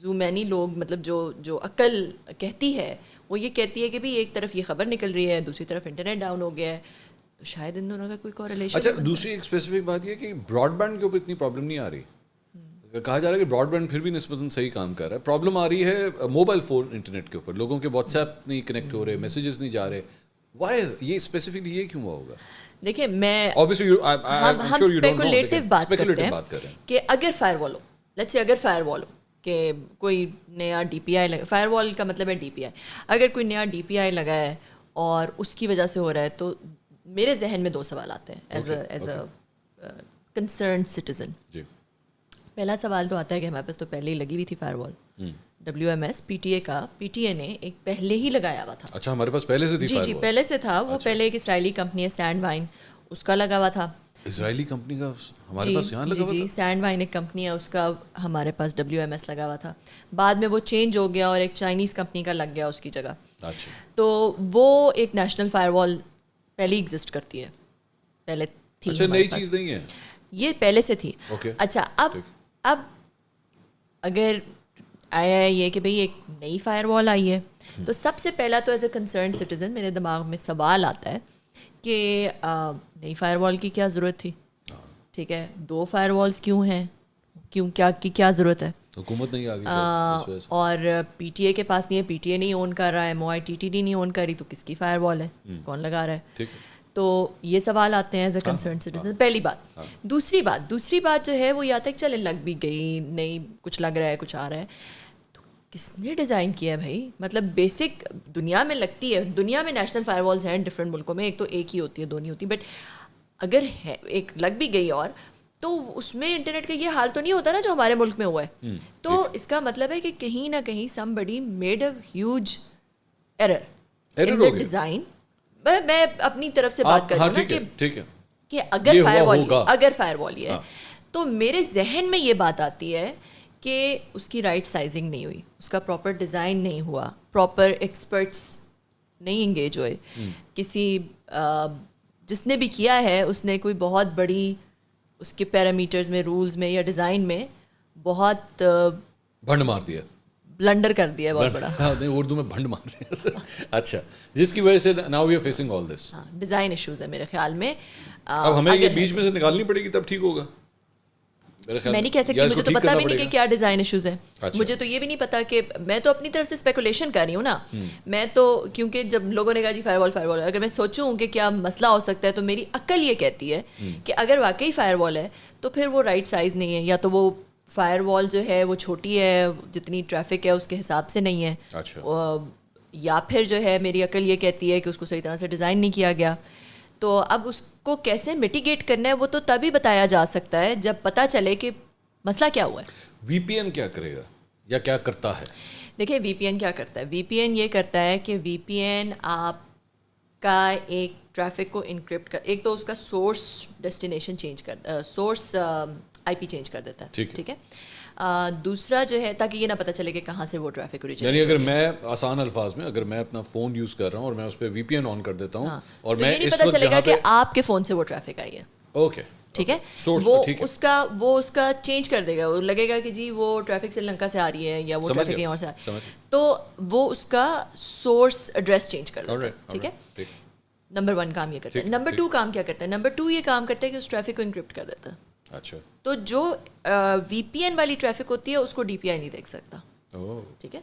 زومینی لوگ مطلب جو عقل کہتی ہے وہ یہ کہتی ہے کہ بھی ایک طرف یہ خبر نکل رہی ہے، دوسری طرف انٹرنیٹ ڈاؤن ہو گیا ہے، تو شاید ان دونوں کا کوئی کوریلیشن. اچھا دوسری ایک اسپیسیفک بات یہ کہ براڈ بینڈ کے اوپر اتنی پرابلم نہیں آ رہی. کہا جا رہا ہے کہ براڈ بینڈ پھر بھی نسبتاً صحیح کام کر رہا ہے. پرابلم آ رہی ہے موبائل فون انٹرنیٹ کے اوپر، لوگوں کے واٹس ایپ نہیں کنیکٹ ہو رہے، میسیجز نہیں جا رہے. وائی یہ اسپیسیفکلی یہ کیوں ہوا ہوگا؟ دیکھیں میں ہم اسپیکولیٹو بات کرتے ہیں کہ اگر فائر وال ہو، لیٹس سے اگر فائر وال ہو کہ کوئی نیا ڈی پی آئی لگا، فائر وال کا مطلب ہے ڈی پی آئی، اگر کوئی نیا ڈی پی آئی لگا ہے اور اس کی وجہ سے ہو رہا ہے، تو میرے ذہن میں 2 سوال آتے ہیں ایز اے کنسرنڈ سٹیزن. پہلا سوال تو آتا ہے کہ ہمارے پاس تو پہلے ہی لگی ہوئی تھی فائر وال. WMS پی ٹی اے کا، پی ٹی اے نے ایک پہلے ہی لگایا ہوا تھا. اچھا ہمارے پاس پہلے سے تھی؟ جی پہلے سے تھا. وہ پہلے ایک اسرائیلی کمپنی ہے سینڈ وائن، اس کا لگا ہوا تھا. اسرائیلی کمپنی کا ہمارے پاس یہاں لگا ہوا تھا؟ جی سینڈ وائن ایک کمپنی ہے، اس کا ہمارے پاس WMS لگا ہوا تھا. بعد میں وہ چینج ہو گیا اور ایک چائنیز کمپنی کا لگ گیا اس کی جگہ. تو وہ ایک نیشنل فائر وال پہلے ایگزسٹ کرتی ہے، پہلے تھی. اچھا نئی چیز نہیں ہے یہ، پہلے سے تھی. اچھا اب اگر آیا ہے یہ کہ بھئی ایک نئی فائر وال آئی ہے، تو سب سے پہلا تو ایز اے کنسرنڈ سٹیزن میرے دماغ میں سوال آتا ہے کہ نئی فائر وال کی کیا ضرورت تھی؟ ٹھیک ہے، 2 فائر والز کیوں ہیں؟ کیا ضرورت ہے؟ حکومت نہیں آگئی اور پی ٹی اے کے پاس نہیں ہے، پی ٹی اے نہیں اون کر رہا ہے، MOITTD نہیں اون کر رہی، تو کس کی فائر وال ہے؟ کون لگا رہا ہے؟ تو یہ سوال آتے ہیں ایز اے کنسرن سٹیزن. پہلی بات. دوسری بات جو ہے وہ یہ آتا ہے کہ چلے لگ بھی گئی، نہیں کچھ لگ رہا ہے، کچھ آ رہا ہے، تو کس نے ڈیزائن کیا ہے بھائی؟ مطلب بیسک دنیا میں لگتی ہے، دنیا میں نیشنل فائر والز ہیں ڈفرینٹ ملکوں میں، ایک تو ایک ہی ہوتی ہے، 2 نہیں ہوتی. بٹ اگر ہے ایک لگ بھی گئی اور تو اس میں انٹرنیٹ کا یہ حال تو نہیں ہوتا نا جو ہمارے ملک میں ہوا ہے. تو اس کا مطلب ہے کہ کہیں نہ کہیں somebody made a huge error in the design. میں اپنی طرف سے بات کر رہی ہوں کہ اگر فائر وال یہ ہے تو میرے ذہن میں یہ بات آتی ہے کہ اس کی رائٹ سائزنگ نہیں ہوئی, اس کا پراپر ڈیزائن نہیں ہوا, پراپر ایکسپرٹس نہیں انگیج ہوئے, کسی جس نے بھی کیا ہے اس نے کوئی بہت بڑی اس کے پیرامیٹرز میں, رولز میں یا ڈیزائن میں بہت بھنڈ مار دیا, بلنڈر کر دیا بہت بڑا. نہیں اردو میں بھنڈ مار دیا. اچھا, جس کی وجہ سے now we are facing all this. Design issues ہے میرے خیال میں. اب ہمیں یہ بیچ میں سے نکالنی پڑے گی تب ٹھیک ہوگا. میں نہیں کہہ سکتی, مجھے تو پتا بھی نہیں کہ کیا ڈیزائن ایشوز ہیں. مجھے تو یہ بھی نہیں پتا کہ, میں تو اپنی طرف سے اسپیکولیشن کر رہی ہوں نا. میں تو کیونکہ جب لوگوں نے کہا جی فائر وال, اگر میں سوچوں کہ کیا مسئلہ ہو سکتا ہے تو میری عقل یہ کہتی ہے کہ اگر واقعی فائر وال ہے تو پھر وہ رائٹ سائز نہیں ہے, یا تو وہ فائر وال جو ہے وہ چھوٹی ہے, جتنی ٹریفک ہے اس کے حساب سے نہیں ہے, یا پھر جو ہے میری عقل یہ کہتی ہے کہ اس کو صحیح طرح سے ڈیزائن نہیں کیا گیا. تو اب اس کو کیسے میٹیگیٹ کرنا ہے وہ تو تبھی بتایا جا سکتا ہے جب پتہ چلے کہ مسئلہ کیا ہوا ہے. وی پی این کیا کرے گا یا کیا کرتا ہے؟ دیکھیں وی پی این کیا کرتا ہے. وی پی این یہ کرتا ہے کہ وی پی این آپ کا ایک ٹریفک کو انکرپٹ کر, ایک تو اس کا سورس ڈیسٹینیشن چینج کر, سورس آئی پی چینج کر دیتا ہے, ٹھیک ہے. دوسرا جو ہے تاکہ یہ نہ پتہ چلے کہ کہاں سے وہ ٹریفک اوریجنیٹ. یعنی اگر میں آسان الفاظ میں اگر میں اپنا فون یوز کر رہا ہوں اور میں اس پہ وی پی این آن کر دیتا ہوں اور میں یہ نہیں پتہ چلے گا کہ آپ کے فون سے وہ ٹریفک آئی ہے. اوکے, ٹھیک ہے, وہ اس کا چینج کر دے گا, وہ لگے گا کہ جی وہ ٹریفک سری لنکا سے آ رہی ہے یا وہ ٹریفک کہیں اور سے آ رہی ہے, تو وہ اس کا سورس ایڈریس چینج کر دیتا ہے. ٹھیک ہے, نمبر 1 کام یہ کرتا ہے. نمبر 2 کام کیا کرتا ہے؟ نمبر 2 یہ کام کرتا ہے کہ اس ٹریفک کو انکرپٹ کر دیتا ہے. اچھا, تو جو وی پی این والی ٹریفک ہوتی ہے اس کو ڈی پی آئی نہیں دیکھ سکتا. ٹھیک ہے,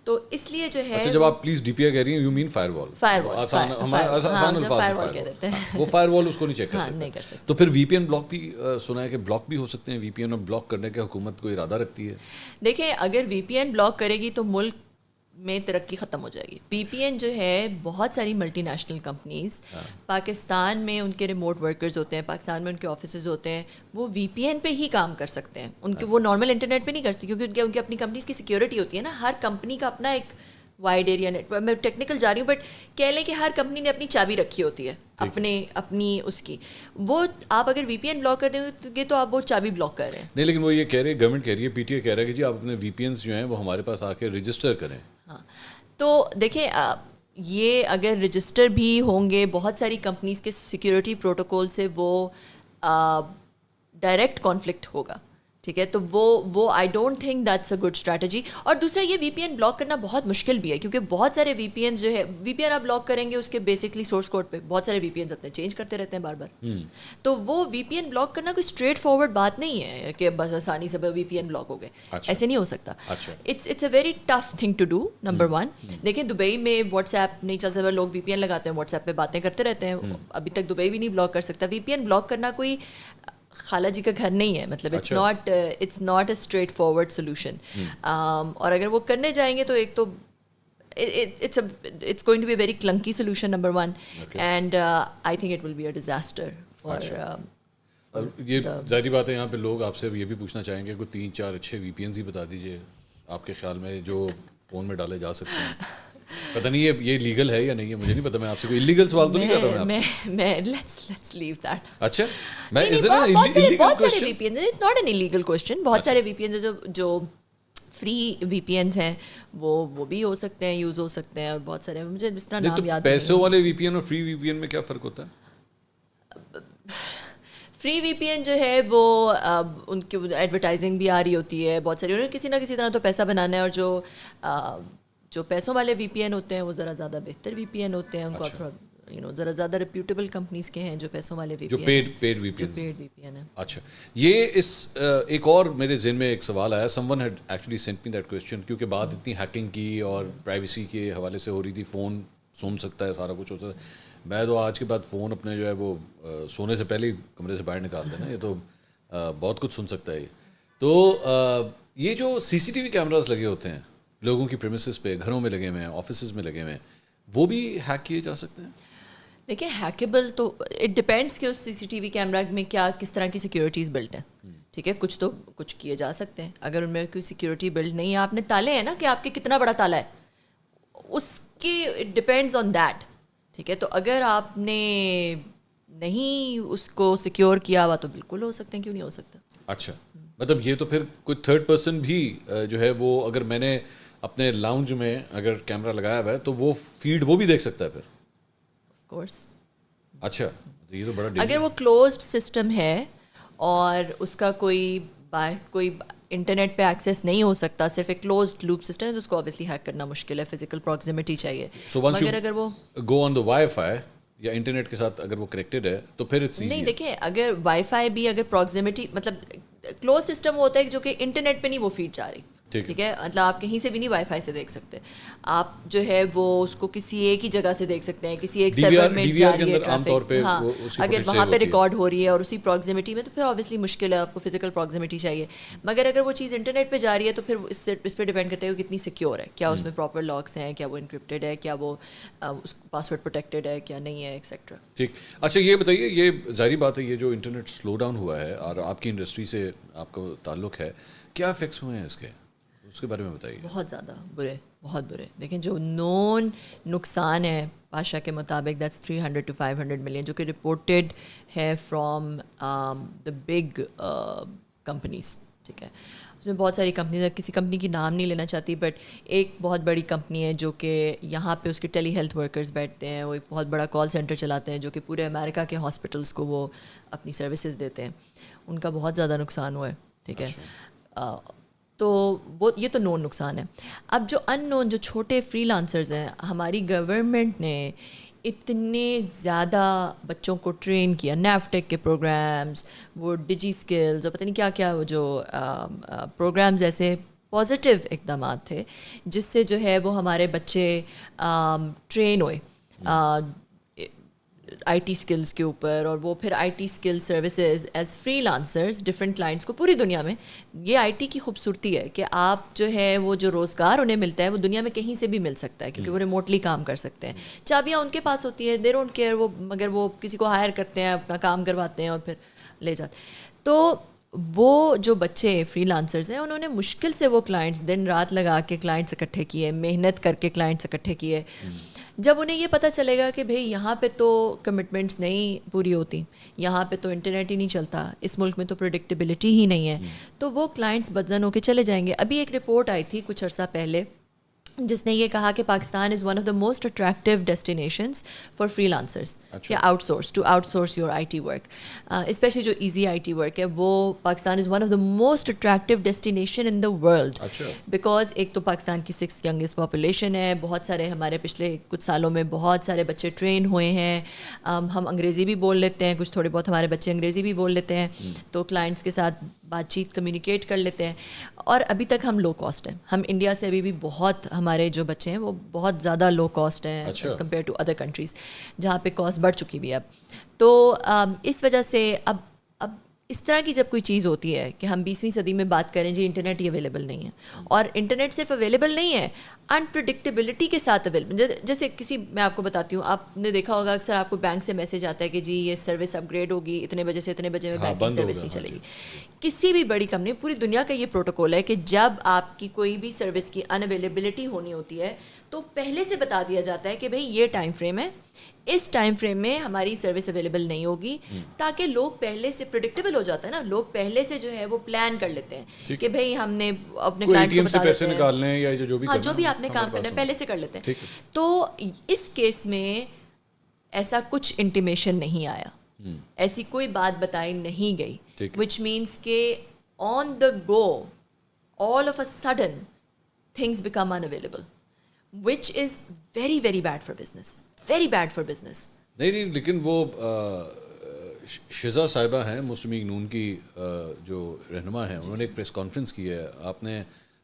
تو اس لیے جو ہے, اچھا جب آپ پلیز ڈی پی آئی کہہ رہی ہیں یو مین فائر وال. آسان الفاظ میں وہ فائر وال اس کو نہیں چیک کر سکتا. تو پھر وی پی این بلاک بھی سنا ہے کہ بلاک بھی ہو سکتے ہیں. وی پی این بلاک کرنے کے حکومت کو ارادہ رکھتی ہے. دیکھیں اگر وی پی این بلاک کرے گی تو ملک میں ترقی ختم ہو جائے گی. وی پی این جو ہے بہت ساری ملٹی نیشنل کمپنیز پاکستان میں ان کے ریموٹ ورکرز ہوتے ہیں, پاکستان میں ان کے آفیسز ہوتے ہیں, وہ وی پی این پہ ہی کام کر سکتے ہیں. ان کے وہ نارمل انٹرنیٹ پہ نہیں کر سکتے کیونکہ ان کی اپنی کمپنیز کی سیکورٹی ہوتی ہے نا. ہر کمپنی کا اپنا ایک وائڈ ایریا نیٹ, میں ٹیکنیکل جا رہی ہوں بٹ کہہ لیں کہ ہر کمپنی نے اپنی چابی رکھی ہوتی ہے اپنی اس کی. وہ آپ اگر وی پی این بلاک کر دیں گے تو آپ وہ چابی بلاک کر رہے ہیں. نہیں لیکن وہ یہ کہہ رہے ہیں, گورنمنٹ کہہ رہی ہے, پی ٹی آئی کہہ رہا ہے کہ جی آپ اپنے وی پی اینس جو ہیں وہ ہمارے پاس آ کے رجسٹر کریں. ہاں, تو دیکھیں یہ اگر رجسٹر بھی ہوں گے, بہت ساری کمپنیز کے سیکیورٹی پروٹوکول سے وہ ڈائریکٹ کانفلکٹ ہوگا. ٹھیک ہے, تو وہ I don't think that's a good strategy. اور دوسرا یہ وی پی این بلاک کرنا بہت مشکل بھی ہے کیونکہ بہت سارے وی پی اینس جو ہے, وی پی این آپ بلاک کریں گے اس کے بیسکلی سورس کوڈ پہ بہت سارے وی پی اینس اپنے چینج کرتے رہتے ہیں بار بار. تو وہ وی پی این بلاک کرنا کوئی اسٹریٹ فارورڈ بات نہیں ہے کہ بس آسانی سے وی پی این بلاک ہو گئے, ایسے نہیں ہو سکتا. It's a very tough thing to do. Number 1 دیکھیں دبئی میں واٹس ایپ نہیں چل سکتا, لوگ وی پی این لگاتے ہیں, واٹس ایپ پہ باتیں کرتے رہتے ہیں. ابھی تک دبئی بھی نہیں بلاک کر سکتا. وی پی این بلاک کرنا کوئی خالہ جی کا گھر نہیں ہے, مطلب it's not a straightforward solution. اور اگر وہ کرنے جائیں گے تو ایک تو it's going to be a very clunky solution, number 1. And I think it will be a disaster for یہ ظاہری بات ہے. یہاں پہ لوگ آپ سے یہ بھی پوچھنا چاہیں گے کوئی 3-4 اچھے وی پی اینس ہی بتا دیجیے آپ کے خیال میں جو فون میں ڈالے جا سکتے ہیں. پتہ نہیں یہ لیگل ہے یا نہیں ہے, مجھے نہیں پتا. میں آپ سے کوئی انلیگل سوال تو نہیں کر رہا ہوں. میں لیٹس لیو دیٹ. اچھا, میں بہت سارے V P Ns, it's not an illegal question. بہت سارے وی پی اینس جو فری وی پی اینس ہیں وہ بھی ہو سکتے ہیں, یوز ہو سکتے ہیں, اور بہت سارے مجھے اس طرح نام یاد. پیسوں والے وی پی این اور فری وی پی این میں کیا فرق ہوتا ہے؟ فری وی پی این جو ہے وہ ان کی ایڈورٹائزنگ بھی آ رہی ہوتی ہے بہت ساری, انہوں نے کسی نہ کسی طرح تو پیسہ بنانا ہے. اور جو پیسوں والے وی پی این ہوتے ہیں وہ ذرا زیادہ بہتر وی پی این ہوتے ہیں. ان کو تھوڑا ذرا زیادہ ریپیوٹیبل کمپنیز کے ہیں جو پیسوں والے وی پی این, جو پیڈ وی پی این ہے. اچھا, یہ اس ایک اور میرے ذہن میں ایک سوال آیا. Someone had actually sent me that question, کیونکہ بات اتنی ہیکنگ کی اور پرائیویسی کے حوالے سے ہو رہی تھی. فون سن سکتا ہے, سارا کچھ ہوتا ہے. میں تو آج کے بعد فون اپنے جو ہے وہ سونے سے پہلے ہی کمرے سے باہر نکال دینا. یہ تو بہت کچھ سن سکتا ہے یہ. تو یہ جو سی سی ٹی وی کیمراز لگے ہوتے ہیں لوگوں کی پریمیسز پہ, گھروں میں لگے ہوئے ہیں, آفیسز میں لگے ہوئے ہیں, وہ بھی ہیک کیے جا سکتے ہیں؟ دیکھیں ہیکیبل تو اٹ ڈپینڈس کہ اس سی سی ٹی وی کیمرہ میں کس طرح کی سیکورٹیز بلڈ ہیں. ٹھیک ہے, کچھ تو کچھ کیے جا سکتے ہیں. اگر ان میں کوئی سیکورٹی بلڈ نہیں ہے, آپ نے تالے ہیں نا کہ آپ کے کتنا بڑا تالا ہے, اس کی اٹ ڈپینڈز آن دیٹ. ٹھیک ہے, تو اگر آپ نے نہیں اس کو سیکیور کیا ہوا تو بالکل ہو سکتے ہیں, کیوں نہیں ہو سکتا. اچھا مطلب یہ تو پھر کوئی تھرڈ پرسن بھی جو ہے وہ اگر میں نے اپنے لاؤنج میں اگر کیمرہ لگایا ہوا ہے تو وہ فیڈ وہ بھی دیکھ سکتا ہے پھر آف کورس. اچھا یہ تو بڑا اگر وہ کلوزڈ سسٹم ہے اور اس کا کوئی انٹرنیٹ پہ ایکسیس نہیں ہو سکتا, صرف ایک کلوزڈ لوپ سسٹم ہے, تو اس کو obviously ہیک کرنا مشکل ہے, فزیکل پراکسیمیٹی چاہیے. مگر اگر وہ گو آن دا وائی فائی یا انٹرنیٹ کے ساتھ اگر وہ کنیکٹڈ ہے تو پھر نہیں, دیکھیں اگر وائی فائی بھی اگر پراکسیمیٹی مطلب کلوز سسٹم ہوتا ہے جو کہ انٹرنیٹ پہ نہیں وہ فیڈ جا رہی, ٹھیک ہے, مطلب آپ کہیں سے بھی نہیں وائی فائی سے دیکھ سکتے, آپ جو ہے وہ اس کو کسی ایک ہی جگہ سے دیکھ سکتے ہیں, کسی ایک سرور میں جا رہی ہے ٹریفک, ہاں اگر وہاں پہ ریکارڈ ہو رہی ہے اور اسی پراکسیمیٹی میں, تو پھر اوبیسلی مشکل ہے, آپ کو فزیکل پراکسیمیٹی چاہیے. مگر اگر وہ چیز انٹرنیٹ پہ جا رہی ہے تو پھر اس پہ ڈیپینڈ کرتا ہے کہ کتنی سیکیور ہے, کیا اس میں پراپر لاکس ہیں, کیا وہ انکرپٹیڈ ہے, کیا وہ پاسورڈ پروٹیکٹڈ ہے, کیا نہیں ہے, ایکسیکٹرا. ٹھیک. اچھا یہ بتائیے, یہ ظاہری بات ہے یہ جو انٹرنیٹ سلو ڈاؤن ہوا ہے اور آپ کی انڈسٹری سے آپ کو تعلق ہے, کیا افیکٹس ہوئے ہیں اس کے بارے میں بتائیے. بہت زیادہ برے, بہت برے. دیکھیں جو نون نقصان ہے پاشا کے مطابق دیٹس 300 to 500 ملین, جو کہ رپورٹڈ ہے فرام دا بگ کمپنیز, ٹھیک ہے. اس میں بہت ساری کمپنیز ہیں, کسی کمپنی کی نام نہیں لینا چاہتی, بٹ ایک بہت بڑی کمپنی ہے جو کہ یہاں پہ اس کے ٹیلی ہیلتھ ورکرز بیٹھتے ہیں, وہ ایک بہت بڑا کال سینٹر چلاتے ہیں جو کہ پورے امریکہ کے ہاسپٹلس کو وہ اپنی سروسز دیتے ہیں. ان کا بہت زیادہ نقصان ہوا ہے, ٹھیک ہے. تو وہ یہ تو نون نقصان ہے. اب جو ان نون جو چھوٹے فری لانسرز ہیں, ہماری گورنمنٹ نے اتنے زیادہ بچوں کو ٹرین کیا, نیفٹیک کے پروگرامز, وہ ڈیجی اسکلز اور پتہ نہیں کیا کیا وہ جو پروگرامز ایسے پازیٹیو اقدامات تھے جس سے جو ہے وہ ہمارے بچے ٹرین ہوئے آئی ٹی اسکلس کے اوپر, اور وہ پھر I T skill services as free lancers different clients کو پوری دنیا میں. یہ آئی ٹی کی خوبصورتی ہے کہ آپ جو ہے وہ جو روزگار انہیں ملتا ہے وہ دنیا میں کہیں سے بھی مل سکتا ہے, کیونکہ وہ ریموٹلی کام کر سکتے ہیں. چابیاں ان کے پاس ہوتی ہیں, دے ڈونٹ کیئر وہ, مگر وہ کسی کو ہائر کرتے ہیں, اپنا کام کرواتے ہیں اور پھر لے جاتے. تو وہ جو بچے فری لانسرز ہیں انہوں نے مشکل سے وہ کلائنٹس دن رات لگا کے کلائنٹس اکٹھے کیے, محنت کر کے کلائنٹس اکٹھے کیے. جب انہیں یہ پتہ چلے گا کہ بھئی یہاں پہ تو کمٹمنٹس نہیں پوری ہوتی, یہاں پہ تو انٹرنیٹ ہی نہیں چلتا, اس ملک میں تو پریڈکٹیبلٹی ہی نہیں ہے, تو وہ کلائنٹس بدزن ہو کے چلے جائیں گے. ابھی ایک رپورٹ آئی تھی کچھ عرصہ پہلے جس نے یہ کہا کہ Pakistan is one of the most attractive destinations for freelancers, کہ outsource your I T work, especially جو ایزی آئی ٹی ورک ہے, وہ Pakistan is one of the most attractive destination in the world, because ایک تو پاکستان کی 6th ینگسٹ پاپولیشن ہے, بہت سارے ہمارے پچھلے کچھ سالوں میں بہت سارے بچے ٹرین ہوئے ہیں, ہم انگریزی بھی بول لیتے ہیں, کچھ تھوڑے بہت ہمارے بچے انگریزی بھی بول لیتے ہیں, تو کلائنٹس کے ساتھ بات چیت کمیونیکیٹ کر لیتے ہیں, اور ابھی تک ہم لو کاسٹ ہیں. ہم انڈیا سے ابھی بھی بہت, ہمارے جو بچے ہیں وہ بہت زیادہ لو کاسٹ ہیں as compare to other countries جہاں پہ کاسٹ بڑھ چکی بھی ہے اب. تو اس وجہ سے اب اس طرح کی جب کوئی چیز ہوتی ہے کہ ہم 20ویں صدی میں بات کریں جی انٹرنیٹ ہی اویلیبل نہیں ہے, اور انٹرنیٹ صرف اویلیبل نہیں ہے, انپریڈکٹیبلٹی کے ساتھ اویلیبل. جیسے کسی, میں آپ کو بتاتی ہوں, آپ نے دیکھا ہوگا اکثر آپ کو بینک سے میسج آتا ہے کہ جی یہ سروس اپ گریڈ ہوگی, اتنے بجے سے اتنے بجے میں بینکنگ سروس نہیں چلے گی. کسی بھی بڑی کمپنی, پوری دنیا کا یہ پروٹوکول ہے کہ جب آپ کی کوئی بھی سروس کی ان اویلیبلٹی ہونی ہوتی ہے تو پہلے سے بتا دیا جاتا ہے کہ بھئی یہ ٹائم فریم ہے, اس ٹائم فریم میں ہماری سروس اویلیبل نہیں ہوگی, تاکہ لوگ پہلے سے پریڈکٹیبل ہو جاتا ہے نا, لوگ پہلے سے جو ہے وہ پلان کر لیتے ہیں کہ بھئی ہم نے اپنے کلائنٹ کو بتا دیتے ہیں, ہاں جو بھی آپ نے کام کرنا ہے پہلے سے کر لیتے ہیں. تو اس کیس میں ایسا کچھ انٹیمیشن نہیں آیا, ایسی کوئی بات بتائی نہیں گئی, وچ مینس کہ on the go all of a sudden things become unavailable, which is very very bad for business, very bad for business. نہیں, لیکن وہ شزا صاحبہ ہیں مسلم لیگ نون کی جو رہنما ہیں, انہوں نے ایک پریس کانفرنس کی ہے. آپ نے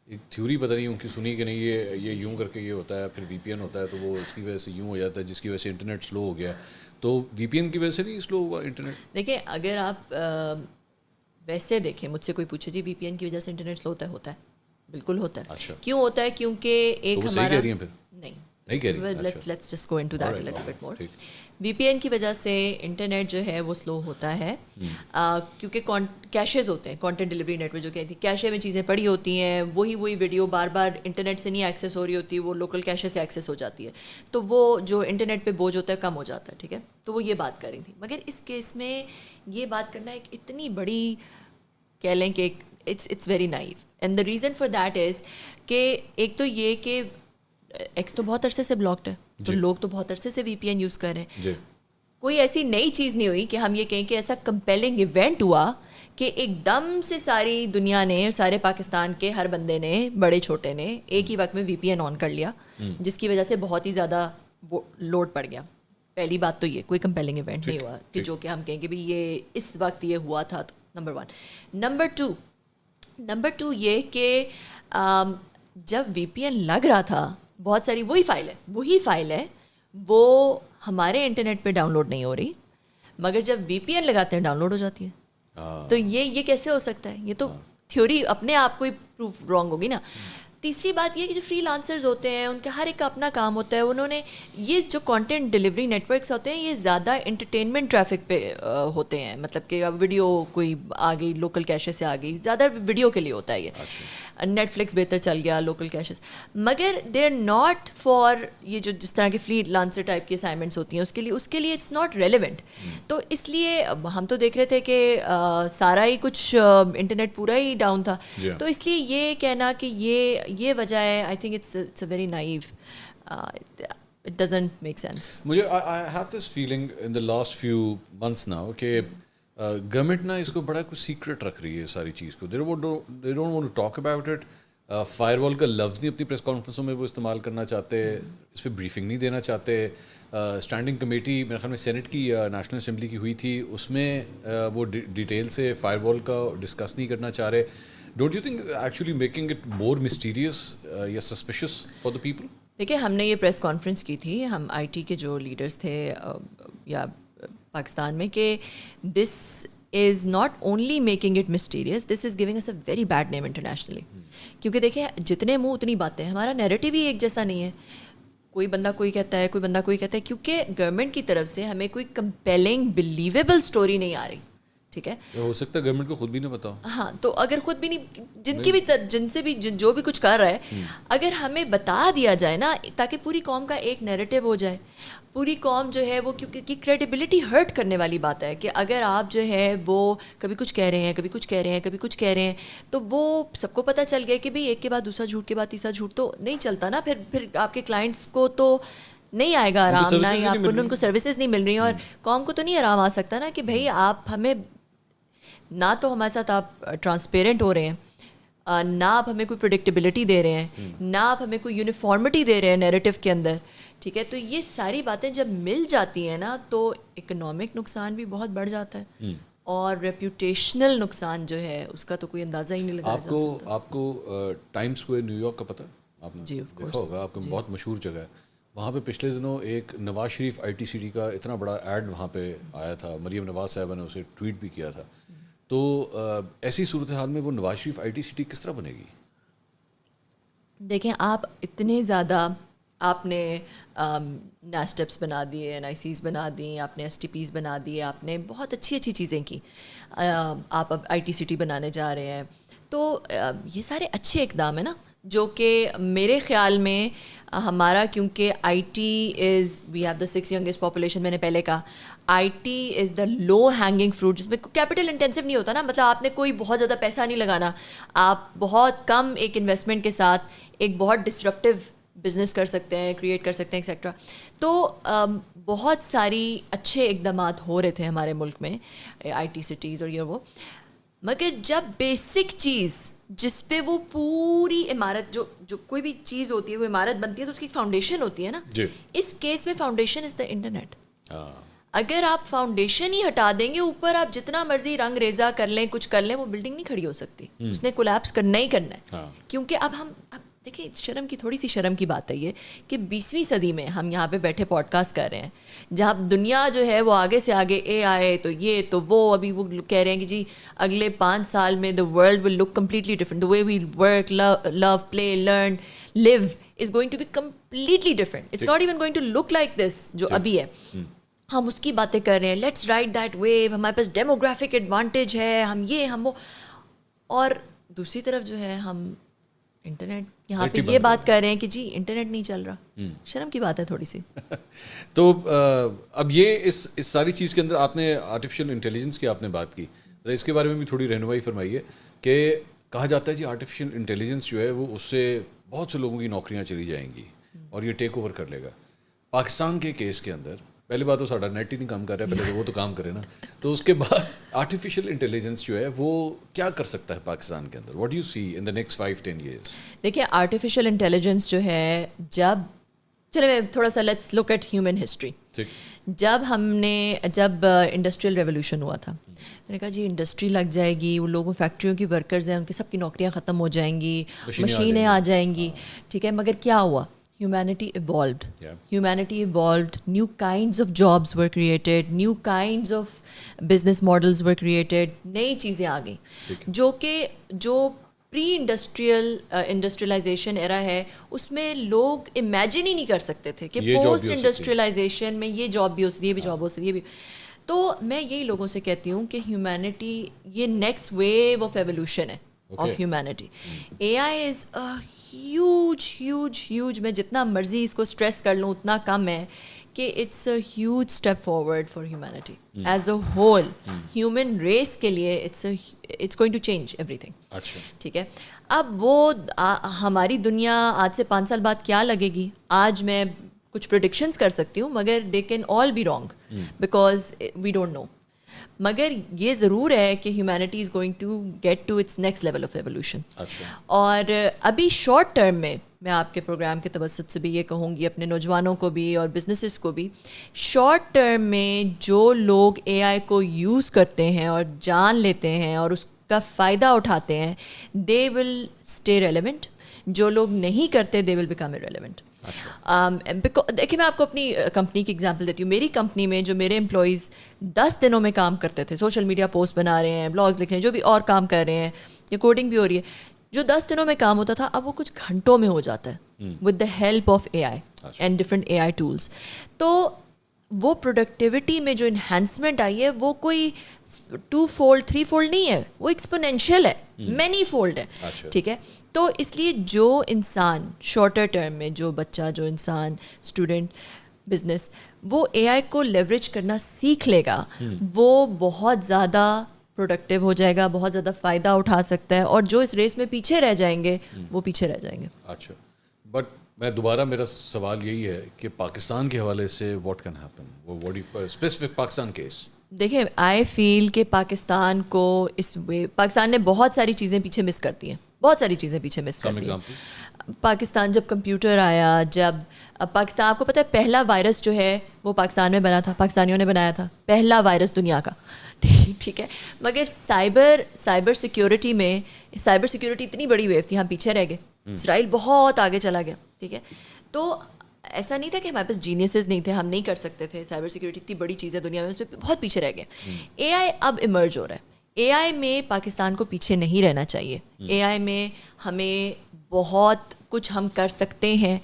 ایک تھیوری پتہ نہیں ان کی سنی کہ نہیں, یہ یوں کر کے یہ ہوتا ہے, پھر وی پی این ہوتا ہے تو وہ اس کی وجہ سے یوں ہو جاتا ہے, جس کی وجہ سے انٹرنیٹ سلو ہو گیا. تو وی پی این کی وجہ سے نہیں سلو ہوا انٹرنیٹ؟ دیکھیں اگر آپ ویسے دیکھیں, مجھ سے کوئی پوچھے جی وی پی این کی وجہ سے انٹرنیٹ سلو ہوتا ہے, بالکل ہوتا ہے. اچھا, کیوں ہوتا ہے؟ کیونکہ ایک ہمارا نہیں کہہ رہی, let's just go into that a little bit more. V P N کی وجہ سے انٹرنیٹ جو ہے وہ سلو ہوتا ہے کیونکہ کیشز ہوتے ہیں, کانٹینٹ ڈلیوری نیٹ ورک جو کہتی ہے, کیشے میں چیزیں پڑی ہوتی ہیں, وہی ویڈیو بار بار انٹرنیٹ سے نہیں ایکسیس ہو رہی ہوتی, وہ لوکل کیشے سے ایکسیس ہو جاتی ہے, تو وہ جو انٹرنیٹ پہ بوجھ ہوتا ہے کم ہو جاتا ہے, ٹھیک ہے. تو وہ یہ بات کر رہی تھی. مگر اس کیس میں یہ بات کرنا ایک اتنی بڑی کہہ لیں کہ it's very naive. And the reason for that is کہ ایک تو یہ کہ ایکس تو بہت عرصے سے بلاکڈ ہے, تو لوگ تو بہت عرصے سے VPN یوز کر رہے ہیں. کوئی ایسی نئی چیز نہیں ہوئی کہ ہم یہ کہیں کہ ایسا کمپیلنگ ایونٹ ہوا کہ ایک دم سے ساری دنیا نے, سارے پاکستان کے ہر بندے نے, بڑے چھوٹے نے ایک ہی وقت میں VPN آن کر لیا, جس کی وجہ سے بہت ہی زیادہ لوڈ پڑ گیا. پہلی بات تو یہ کوئی کمپیلنگ ایونٹ نہیں ہوا کہ جو کہ ہم کہیں کہ بھائی یہ اس وقت یہ ہوا تھا. تو نمبر 1. نمبر 2 یہ کہ جب VPN لگ رہا تھا بہت ساری وہی فائل ہے وہ ہمارے انٹرنیٹ پہ ڈاؤن لوڈ نہیں ہو رہی, مگر جب VPN لگاتے ہیں ڈاؤن لوڈ ہو جاتی ہے. تو یہ کیسے ہو سکتا ہے؟ یہ تو تھیوری اپنے آپ کو ہی پروف رانگ ہوگی نا. تیسری بات یہ کہ جو فری لانسرز ہوتے ہیں ان کا ہر ایک کا اپنا کام ہوتا ہے. انہوں نے یہ جو کانٹینٹ ڈلیوری نیٹ ورکس ہوتے ہیں یہ زیادہ انٹرٹینمنٹ ٹریفک پہ ہوتے ہیں, مطلب کہ اب ویڈیو کوئی آ گئی لوکل کیشز سے آ گئی, زیادہ ویڈیو کے لیے ہوتا ہے یہ. نیٹ فلکس بہتر چل گیا, لوکل کیشز, مگر دے آر ناٹ فار یہ جو جس طرح کے فری لانسر ٹائپ کی اسائنمنٹس ہوتی ہیں اس کے لیے اٹس ناٹ ریلیونٹ. تو اس لیے ہم تو دیکھ رہے تھے کہ سارا ہی کچھ انٹرنیٹ پورا ہی ڈاؤن تھا, تو اس لیے یہ کہنا کہ یہ وجہ ہے, I think it's a very naive, it doesn't make sense. مجھے I have this feeling in the last few months now کہ گورنمنٹ نا اس کو بڑا کچھ سیکرٹ رکھ رہی ہے ساری چیز کو. They don't want to talk about it. Firewall کا لفظ نہیں اپنی پریس کانفرنسوں میں وہ استعمال کرنا چاہتے, اس پہ بریفنگ نہیں دینا چاہتے. اسٹینڈنگ کمیٹی میرے خیال میں سینٹ کی نیشنل اسمبلی کی ہوئی تھی, اس میں وہ ڈیٹیل سے فائر وال کا ڈسکس نہیں کرنا چاہ رہے. Don't you think actually making it more مسٹیریس یا سسپیشس فار دا پیپل؟ دیکھیے ہم نے یہ پریس کانفرنس کی تھی, ہم IT کے جو لیڈرس تھے یا پاکستان میں, کہ this is not only making it mysterious, this is giving us a very bad name internationally. کیونکہ دیکھیں جتنے منہ اتنی باتیں, ہمارا نیریٹو ہی ایک جیسا نہیں ہے. کوئی بندہ کوئی کہتا ہے, کوئی بندہ کوئی کہتا ہے, کیونکہ گورنمنٹ کی طرف سے ہمیں کوئی کمپیلنگ بلیویبل اسٹوری نہیں آ رہی. ٹھیک ہے, ہو سکتا ہے گورنمنٹ کو خود بھی نہ بتاؤ. ہاں, تو اگر خود بھی نہیں, جن سے بھی جو بھی کچھ کر رہا ہے, اگر ہمیں بتا دیا جائے نا, تاکہ پوری قوم کا ایک نیریٹو ہو جائے. پوری قوم جو ہے وہ, کیونکہ کریڈیبلٹی ہرٹ کرنے والی بات ہے کہ اگر آپ جو ہے وہ کبھی کچھ کہہ رہے ہیں, کبھی کچھ کہہ رہے ہیں, کبھی کچھ کہہ رہے ہیں, تو وہ سب کو پتہ چل گیا کہ بھئی ایک کے بعد دوسرا جھوٹ کے بعد تیسرا جھوٹ تو نہیں چلتا نا. پھر آپ کے کلائنٹس کو تو نہیں آئے گا آرام, نہ ہی آپ کو ان کو سروسز نہیں مل رہی, اور قوم کو تو نہیں آرام آ سکتا نا کہ بھئی آپ ہمیں نہ تو ہمارے ساتھ آپ ٹرانسپیرنٹ ہو رہے ہیں, نہ آپ ہمیں کوئی پریڈکٹیبلٹی دے رہے ہیں, نہ آپ ہمیں کوئی یونیفارمٹی دے رہے ہیں نیریٹو کے اندر. ٹھیک ہے, تو یہ ساری باتیں جب مل جاتی ہیں نا, تو اکنامک نقصان بھی بہت بڑھ جاتا ہے, اور ریپوٹیشنل نقصان جو ہے اس کا تو کوئی اندازہ ہی نہیں لگایا جا سکتا. آپ کو ٹائمز اسکوائر نیو یارک کا پتہ ہے؟ آپ نے جی دیکھا ہوگا, آپ کو بہت مشہور جگہ ہے. وہاں پہ پچھلے دنوں ایک نواز شریف ITCT کا اتنا بڑا ایڈ وہاں پہ آیا تھا, مریم نواز صاحبہ نے اسے ٹویٹ بھی کیا تھا. تو ایسی صورتحال میں وہ نواز شریف ITCT کس طرح بنے گی؟ دیکھیں آپ اتنے زیادہ آپ نے نیسٹپس بنا دیے, NICs بنا دی, آپ نے STPs بنا دیے, آپ نے بہت اچھی اچھی چیزیں کی, آپ اب ITCT بنانے جا رہے ہیں. تو یہ سارے اچھے اقدام ہیں نا, جو کہ میرے خیال میں ہمارا, کیونکہ IT is we have the 6th youngest population, میں نے پہلے کہا IT is the low hanging fruit, جس میں کیپٹل انٹینسو نہیں ہوتا نا, مطلب آپ نے کوئی بہت زیادہ پیسہ نہیں لگانا, آپ بہت کم ایک انویسٹمنٹ کے ساتھ ایک بہت ڈسرپٹیو بزنس کر سکتے ہیں, کریٹ کر سکتے ہیں ایکسیٹرا. تو بہت ساری اچھے اقدامات ہو رہے تھے ہمارے ملک میں, IT سٹیز اور یہ وہ, مگر جب بیسک چیز جس پہ وہ پوری عمارت, جو کوئی بھی چیز ہوتی ہے, کوئی عمارت بنتی ہے تو اس کی ایک فاؤنڈیشن ہوتی ہے نا, اس کیس میں فاؤنڈیشن از دا انٹرنیٹ. اگر آپ فاؤنڈیشن ہی ہٹا دیں گے, اوپر آپ جتنا مرضی رنگ ریزا کر لیں, کچھ کر لیں, وہ بلڈنگ نہیں کھڑی ہو سکتی, اس نے کولیپس کرنا ہی کرنا ہے. کیونکہ اب دیکھیں شرم کی, تھوڑی سی شرم کی بات ہے یہ کہ 20ویں صدی میں ہم یہاں پہ بیٹھے پوڈ کاسٹ کر رہے ہیں, جہاں دنیا جو ہے وہ آگے سے آگے AI تو یہ تو وہ, ابھی وہ کہہ رہے ہیں کہ جی اگلے 5 سال میں the world will look completely different, the way we work, love, play, learn, live is going to be completely different. It's not even going to look like this جو ابھی ہے. ہم اس کی باتیں کر رہے ہیں, لیٹس رائڈ دیٹ ویو, ہمارے پاس ڈیموگرافک ایڈوانٹیج ہے, ہم یہ ہم وہ, اور دوسری طرف جو ہے ہم انٹرنیٹ یہاں پہ یہ بات کر رہے ہیں کہ جی انٹرنیٹ نہیں چل رہا. شرم کی بات ہے تھوڑی سی. تو اب یہ اس ساری چیز کے اندر آپ نے آرٹیفیشیل انٹیلیجنس کی آپ نے بات کی, اس کے بارے میں بھی تھوڑی رہنمائی فرمائیے کہ کہا جاتا ہے جی آرٹیفیشیل انٹیلیجنس جو ہے وہ اس سے بہت سے لوگوں کی نوکریاں چلی جائیں گی اور یہ ٹیک اوور کر لے گا. پاکستان کے کیس کے اندر پہلی بات تو ساڈا نیٹ ہی نہیں کام کر رہا ہے, پہلے تو وہ تو کام کرے نا, تو اس کے بعد آرٹیفیشیل انٹیلیجنس جو ہے وہ کیا کر سکتا ہے پاکستان کے اندر؟ What you see in the next 5-10 years? دیکھیے آرٹیفیشیل انٹیلیجنس جو ہے, جب چلے میں تھوڑا سا let's look at human history. جب انڈسٹریل ریولیوشن ہوا تھا, میں نے کہا جی انڈسٹری لگ جائے گی, وہ لوگوں فیکٹریوں کی ورکرز ہیں ان کی سب کی نوکریاں ختم ہو جائیں گی, مشینیں آ جائیں گی, ٹھیک ہے. مگر کیا ہوا؟ humanity evolved, new kinds of jobs were created, new kinds of business models were created, نئی چیزیں آ گئیں جو پری انڈسٹریلائزیشن ایرا ہے اس میں لوگ امیجن ہی نہیں کر سکتے تھے کہ پوسٹ انڈسٹریلائزیشن میں یہ جاب بھی ہو سکتی ہے, یہ بھی جاب ہو سکتی ہے, یہ بھی. تو میں یہی لوگوں سے کہتی ہوں کہ ہیومینٹی یہ نیکسٹ ویو آف ایولیوشن ہے of humanity. A I is huge میں جتنا مرضی اس کو اسٹریس کر لوں اتنا کم ہے کہ it's a huge step forward for humanity as a whole. Human race کے لیے it's going to change everything. ٹھیک ہے. اب وہ ہماری دنیا آج سے 5 سال بعد کیا لگے گی, آج میں کچھ پریڈکشنز کر سکتی ہوں مگر they can all be wrong because we don't know. مگر یہ ضرور ہے کہ humanity is going to get to its next level of evolution. اور ابھی شارٹ ٹرم میں آپ کے پروگرام کے توسط سے بھی یہ کہوں گی اپنے نوجوانوں کو بھی اور بزنسز کو بھی, شارٹ ٹرم میں جو لوگ اے آئی کو یوز کرتے ہیں اور جان لیتے ہیں اور اس کا فائدہ اٹھاتے ہیں, دے ول اسٹے ریلیونٹ. جو لوگ نہیں کرتے دے ول بیکم ارریلیونٹ. دیکھیے میں آپ کو اپنی کمپنی کی ایگزامپل دیتی ہوں. میری کمپنی میں جو میرے امپلائیز 10 دنوں میں کام کرتے تھے, سوشل میڈیا پوسٹ بنا رہے ہیں, بلاگز لکھ رہے ہیں, جو بھی اور کام کر رہے ہیں, یا کوڈنگ بھی ہو رہی ہے, جو 10 دنوں میں کام ہوتا تھا اب وہ کچھ گھنٹوں میں ہو جاتا ہے with the help of a I and different a I tools. تو وہ پروڈکٹیوٹی میں جو انہینسمنٹ آئی ہے وہ کوئی 2 فولڈ 3 فولڈ نہیں ہے, وہ ایکسپونینشیل ہے, مینی فولڈ ہے. ٹھیک ہے. تو اس لیے جو انسان شارٹر ٹرم میں, جو بچہ, جو انسان, اسٹوڈنٹ, بزنس, وہ اے آئی کو لیوریج کرنا سیکھ لے گا, وہ بہت زیادہ پروڈکٹیو ہو جائے گا, بہت زیادہ فائدہ اٹھا سکتا ہے. اور جو اس ریس میں پیچھے رہ جائیں گے وہ پیچھے رہ جائیں گے. اچھا, بٹ میں دوبارہ میرا سوال یہی ہے کہ پاکستان کے حوالے سے what can happen, specific Pakistan case. دیکھیں آئی فیل کہ پاکستان کو پاکستان نے بہت ساری چیزیں پیچھے مس کر دی ہیں, بہت ساری چیزیں پیچھے مس کر دی ہیں. پاکستان جب کمپیوٹر آیا, جب پاکستان, آپ کو پتہ ہے پہلا وائرس جو ہے وہ پاکستان میں بنا تھا, پاکستانیوں نے بنایا تھا, پہلا وائرس دنیا کا. ٹھیک ہے. مگر سائبر سیکیورٹی میں, سائبر سیکیورٹی اتنی بڑی ویو تھی, ہم پیچھے رہ گئے. اسرائیل بہت آگے چلا گیا. ٹھیک ہے. تو ایسا نہیں تھا کہ ہمارے پاس جینیسز نہیں تھے, ہم نہیں کر سکتے تھے. سائبر سیکیورٹی اتنی بڑی چیز ہے دنیا میں, اس میں بہت پیچھے رہ گئے. اے آئی اب ایمرج ہو رہا ہے. اے آئی میں پاکستان کو پیچھے نہیں رہنا چاہیے. اے آئی میں ہمیں بہت کچھ ہم کر سکتے ہیں,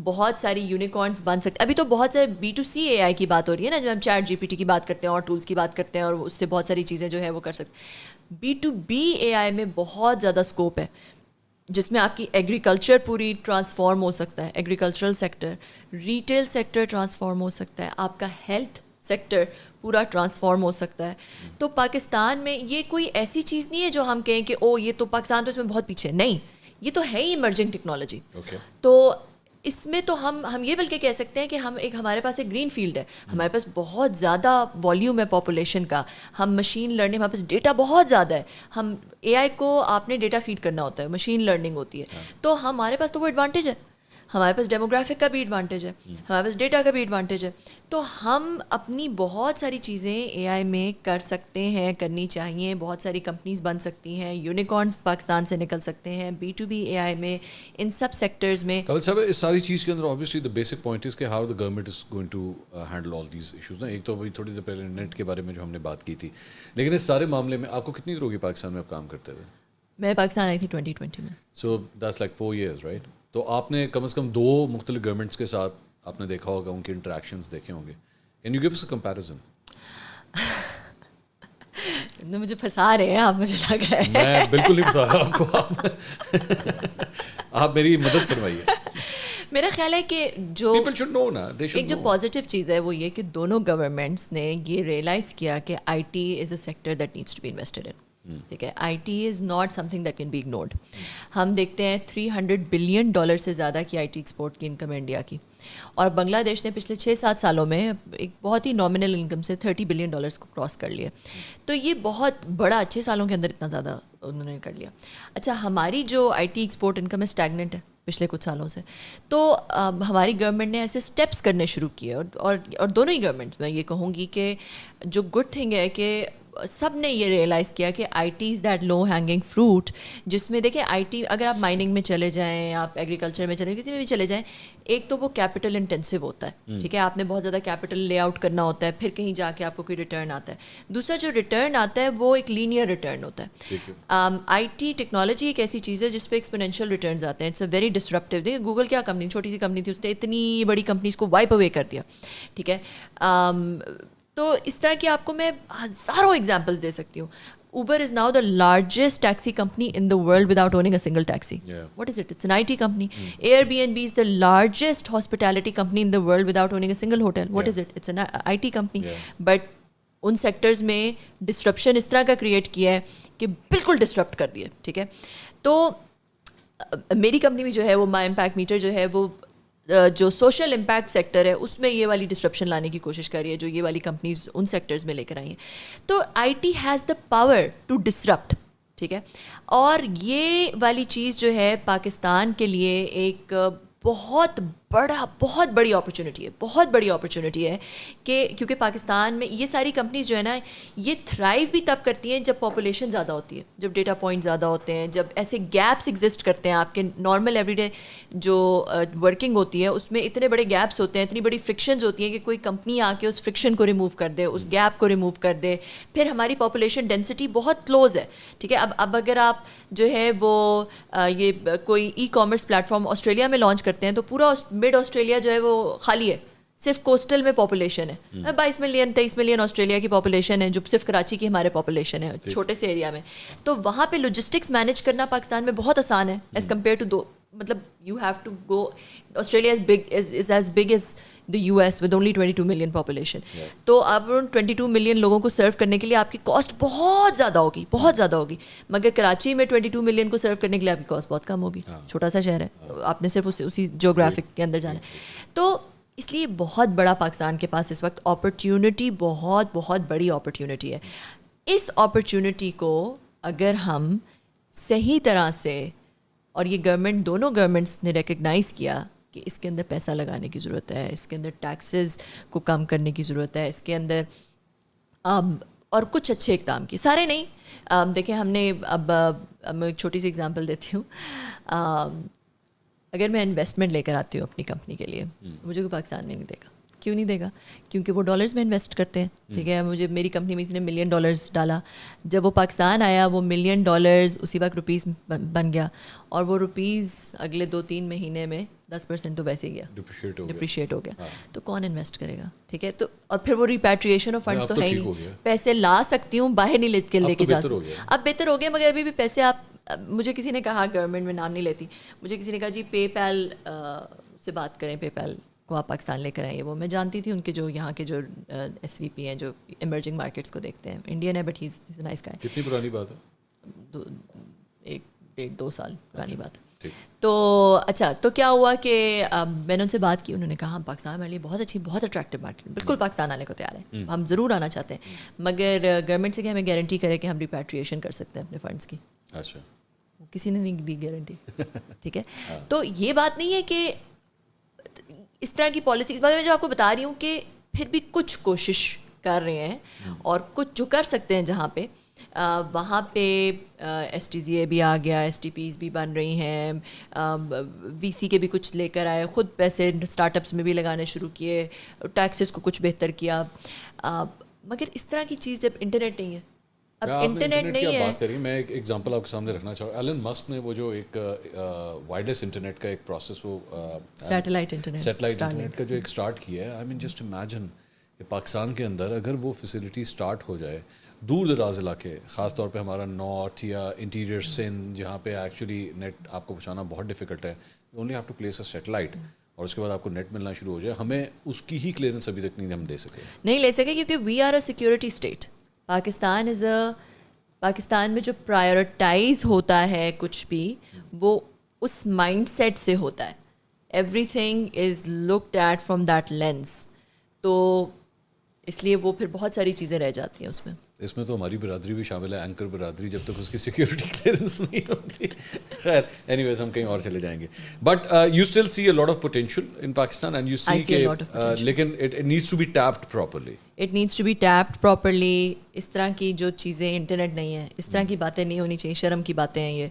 بہت ساری یونیکارنس بن سکتے. ابھی تو بہت سارے B2C اے آئی کی بات ہو رہی ہے نا, جب ہم چیٹ GPT کی بات کرتے ہیں اور ٹولس کی بات کرتے ہیں, اور اس سے بہت ساری چیزیں جو ہے وہ کر سکتے. B2B اے آئی میں بہت زیادہ اسکوپ ہے, جس میں آپ کی ایگریکلچر پوری ٹرانسفارم ہو سکتا ہے, agricultural sector, retail sector transform ہو سکتا ہے, آپ کا ہیلتھ سیکٹر پورا ٹرانسفارم ہو سکتا ہے. تو پاکستان میں یہ کوئی ایسی چیز نہیں ہے جو ہم کہیں کہ او یہ تو پاکستان تو اس میں بہت پیچھے. نہیں, یہ تو ہے ہی ایمرجنگ ٹیکنالوجی. تو اس میں تو ہم یہ بلکہ کہہ سکتے ہیں کہ ہمارے پاس ایک گرین فیلڈ ہے, ہمارے پاس بہت زیادہ والیوم ہے پاپولیشن کا, ہم مشین لرننگ, ہمارے پاس ڈیٹا بہت زیادہ ہے. ہم اے آئی کو آپ نے ڈیٹا فیڈ کرنا ہوتا ہے, مشین لرننگ ہوتی ہے, تو ہمارے پاس تو وہ ایڈوانٹیج ہے. ہمارے پاس ڈیموگرافک کا بھی ایڈوانٹیج ہے, ہمارے پاس ڈیٹا کا بھی ایڈوانٹیج ہے. تو ہم اپنی بہت ساری چیزیں اے آئی میں کر سکتے ہیں, کرنی چاہیے. بہت ساری کمپنیز بن سکتی ہیں, یونیکارنس پاکستان سے نکل سکتے ہیں B2B اے آئی میں, ان سب سیکٹرز میں. کمل صاحب, اس ساری چیز کے اندر obviously the basic point is کہ how the government is going to handle all these issues. ایک تو ابھی تھوڑی دیر پہلے نیٹ کے بارے میں جو ہم نے بات کی تھی, لیکن اس سارے معاملے میں آپ کو کتنی دیر ہوگی پاکستان میں آپ کام کرتے ہوئے؟ میں پاکستان آئی تھی 2020 میں. So that's like 4 years, right? تو آپ نے کم از کم 2 مختلف گورنمنٹس کے ساتھ آپ نے دیکھا ہوگا, ان کے انٹریکشنز دیکھے ہوں گے. Can you give us a comparison? مجھے پھنسا رہے ہیں آپ, مجھے لگ رہا ہے. میں بالکل نہیں پھنسا رہا آپ کو, آپ میری مدد فرمائیے. میرا خیال ہے کہ جو people should know نا, they should ایک جو know. پازیٹیو چیز ہے وہ یہ کہ دونوں گورنمنٹس نے یہ ریئلائز کیا کہ I T is a sector that needs to be invested in. ٹھیک ہے, I T is not something that can be ignored. ہم دیکھتے ہیں $300 بلین سے زیادہ کی آئی ٹی ایکسپورٹ کی انکم ہے انڈیا کی, اور بنگلہ دیش نے پچھلے 6-7 سالوں میں ایک بہت ہی نامنل انکم سے $30 بلین کو کراس کر لیا. تو یہ بہت بڑا 6 سالوں کے اندر اتنا زیادہ انہوں نے کر لیا. اچھا, ہماری جو آئی ٹی ایکسپورٹ انکم ہے اسٹیگننٹ ہے پچھلے کچھ سالوں سے. تو ہماری گورنمنٹ نے ایسے اسٹیپس کرنے شروع کیے, اور دونوں ہی گورنمنٹ, میں یہ کہوں گی کہ جو گڈ تھنگ ہے کہ سب نے یہ ریئلائز کیا کہ I T is that love hanging fruit, جس میں دیکھیں آئی ٹی اگر آپ مائننگ میں چلے جائیں, آپ ایگریکلچر میں چلے, کسی میں بھی چلے جائیں, ایک تو وہ کیپٹل انٹینسو ہوتا ہے. ٹھیک ہے, آپ نے بہت زیادہ کیپٹل لے آؤٹ کرنا ہوتا ہے, پھر کہیں جا کے آپ کو کوئی ریٹرن آتا ہے. دوسرا جو ریٹرن آتا ہے وہ ایک لینئر ریٹرن ہوتا ہے. آئی ٹی ٹیکنالوجی ایک ایسی چیز ہے جس پہ ایکسپونینشیل ریٹرنز آتے ہیں. It's a very disruptive. دیکھیں گوگل کیا کمپنی, چھوٹی سی کمپنی تھی, اس نے اتنی بڑی کمپنیز کو وائپ اوے کر دیا. ٹھیک ہے, تو اس طرح کی آپ کو میں ہزاروں ایگزامپلس دے سکتی ہوں. Uber is now the largest taxi company in the world without owning a single taxi. Yeah. What is it? It's an IT company. Airbnb is the largest hospitality company in the world without owning a single hotel. What is it? It's an IT company. Yeah. But in sectors میں ڈسرپشن اس طرح کا کریٹ کیا ہے کہ بالکل ڈسرپٹ کر دیا. ٹھیک ہے, تو میری کمپنی بھی جو ہے وہ مائی امپیکٹ میٹر جو ہے وہ جو سوشل امپیکٹ سیکٹر ہے اس میں یہ والی ڈسرپشن لانے کی کوشش کر رہی ہے جو یہ والی کمپنیز ان سیکٹرز میں لے کر آئی ہیں. تو I T has the power to disrupt. ٹھیک ہے, اور یہ والی چیز جو ہے پاکستان کے لیے ایک بہت بڑی اپرچونیٹی ہے, بہت بڑی اپرچونیٹی ہے کہ کیونکہ پاکستان میں یہ ساری کمپنیز جو ہے نا یہ تھرائیو بھی تب کرتی ہیں جب پاپولیشن زیادہ ہوتی ہے, جب ڈیٹا پوائنٹ زیادہ ہوتے ہیں, جب ایسے گیپس ایگزسٹ کرتے ہیں آپ کے نارمل ایوری ڈے جو ورکنگ ہوتی ہے اس میں اتنے بڑے گیپس ہوتے ہیں, اتنی بڑی فرکشنز ہوتی ہیں کہ کوئی کمپنی آ کے اس فرکشن کو ریموو کر دے, اس گیپ کو ریموو کر دے. پھر ہماری پاپولیشن ڈینسٹی بہت کلوز ہے. ٹھیک ہے, اب اگر آپ جو ہے وہ یہ کوئی ای کامرس پلیٹفارم آسٹریلیا میں لانچ کرتے ہیں تو پورا مڈ آسٹریلیا جو ہے وہ خالی ہے, صرف کوسٹل میں پاپولیشن ہے. 22 ملین 23 ملین آسٹریلیا کی پاپولیشن ہے, جو صرف کراچی کی ہمارے پاپولیشن ہے چھوٹے سے ایریا میں. تو وہاں پہ لاجسٹکس مینیج کرنا پاکستان میں بہت آسان ہے ایز کمپیئر ٹو دو, مطلب you have to go, Australia is as big as the U S with only 22 million population. تو اب 22 ملین لوگوں کو سرو کرنے کے لیے آپ کی کاسٹ بہت زیادہ ہوگی, بہت زیادہ ہوگی. مگر کراچی میں 22 ملین کو سرو کرنے کے لیے آپ کی کاسٹ بہت کم ہوگی, چھوٹا سا شہر ہے, آپ نے صرف اسی جیوگرافک کے اندر جانا ہے. تو اس لیے بہت بڑا پاکستان کے پاس اس وقت اپرچونٹی, بہت بڑی اپرچونٹی ہے. اس اپرچونٹی کو اگر ہم صحیح طرح سے, اور یہ گورنمنٹ, دونوں گورنمنٹس نے ریکگنائز کیا کہ اس کے اندر پیسہ لگانے کی ضرورت ہے, اس کے اندر ٹیکسز کو کم کرنے کی ضرورت ہے, اس کے اندر اور کچھ اچھے اقدام کی, سارے نہیں. دیکھیں ہم نے اب میں ایک چھوٹی سی اگزامپل دیتی ہوں. اگر میں انویسٹمنٹ لے کر آتی ہوں اپنی کمپنی کے لیے, مجھے کوئی پاکستان میں نہیں دے گا. کیوں نہیں دے گا؟ کیونکہ وہ ڈالرز میں انویسٹ کرتے ہیں. ٹھیک ہے, مجھے میری کمپنی میں اس نے $1 ملین ڈالا, جب وہ پاکستان آیا وہ $1 ملین اسی وقت روپیز بن گیا, اور وہ روپیز اگلے 2-3 مہینے میں 10% تو ویسے ہی گیا, ڈپریشیٹ ہو گیا. تو کون انویسٹ کرے گا؟ ٹھیک ہے, تو اور پھر وہ ریپیٹریشن آف فنڈس تو ہے ہی نہیں. پیسے لا سکتی ہوں, باہر نہیں لے کے جا سکتی. اب بہتر ہو گیا, مگر ابھی بھی پیسے آپ, مجھے کسی نے کہا, گورنمنٹ میں نام نہیں لیتی, مجھے کسی نے کہا جی پے پیل سے بات کریں, پے پیل کو آپ پاکستان لے کر آئیے. وہ میں جانتی تھی ان کے جو یہاں کے جو ایس وی پی ہیں جو ایمرجنگ مارکیٹس کو دیکھتے ہیں, انڈین ہے بٹ ہی از نائس گائے. کتنی پرانی بات ہے؟ 1-2 سال پرانی بات ہے. تو اچھا, تو کیا ہوا کہ میں نے ان سے بات کی, انہوں نے کہا ہم پاکستان ہمارے لیے بہت اچھی, بہت اٹریکٹیو مارکیٹ, بالکل پاکستان آنے کو تیار ہیں, ہم ضرور آنا چاہتے ہیں, مگر گورنمنٹ سے کہ ہمیں گارنٹی کرے کہ ہم ریپیٹریشن کر سکتے ہیں اپنے فنڈس کی. اچھا, کسی نے نہیں دی گارنٹی. ٹھیک ہے, تو یہ بات نہیں ہے کہ اس طرح کی پالیسیز, میں جو آپ کو بتا رہی ہوں کہ پھر بھی کچھ کوشش کر رہے ہیں, اور کچھ جو کر سکتے ہیں جہاں پہ وہاں پہ ایس ٹی زی اے بھی آ گیا, ایس ٹی پیز بھی بن رہی ہیں, وی سی کے بھی کچھ لے کر آئے, خود پیسے اسٹارٹ اپس میں بھی لگانے شروع کیے, ٹیکسز کو کچھ بہتر کیا. مگر اس طرح کی چیز جب انٹرنیٹ نہیں ہے, اب انٹرنیٹ نہیں ہے. بات کریے, میں ایک ایگزامپل آپ کے سامنے رکھنا چاہوں. ایلن مسک نے وہ جو ایک وائرلیس انٹرنیٹ کا ایک پروسیس, وہ سیٹلائٹ انٹرنیٹ کا جو ایک اسٹارٹ کیا ہے, آئی مین جسٹ امیجن کہ پاکستان کے اندر اگر وہ فیسلٹی اسٹارٹ ہو جائے, دور دراز علاقے, خاص طور پہ ہمارا نارتھ یا انٹیریئر سندھ, جہاں پہ ایکچولی نیٹ آپ کو پہنچانا بہت ڈیفیکلٹ ہے, you only have to place a satellite. اور اس کے بعد آپ کو نیٹ ملنا شروع ہو جائے, ہمیں اس کی ہی کلیئرنس ابھی تک نہیں ہم دے سکے. نہیں لے سکے کیونکہ we are a security state. Pakistan میں جو پرائیورٹائز ہوتا ہے کچھ بھی وہ اس مائنڈ سیٹ سے ہوتا ہے. Everything is looked at from that lens. تو اس لیے وہ پھر بہت ساری چیزیں رہ جاتی ہیں اس میں. اس میں تو ہماری برادری بھی شامل ہے, اینکر برادری, جب تک اس کی سیکیورٹی کلیئرنس نہیں ہوتی. خیر اینی ویز ہم کہیں اور چلے جائیں گے. But you still see a lot of potential in Pakistan and you see کہ لیکن it needs to be tapped properly. It needs to be tapped properly. اس طرح کی جو چیزیں, انٹرنیٹ نہیں ہے, اس طرح کی باتیں نہیں ہونی چاہیے. شرم کی باتیں ہیں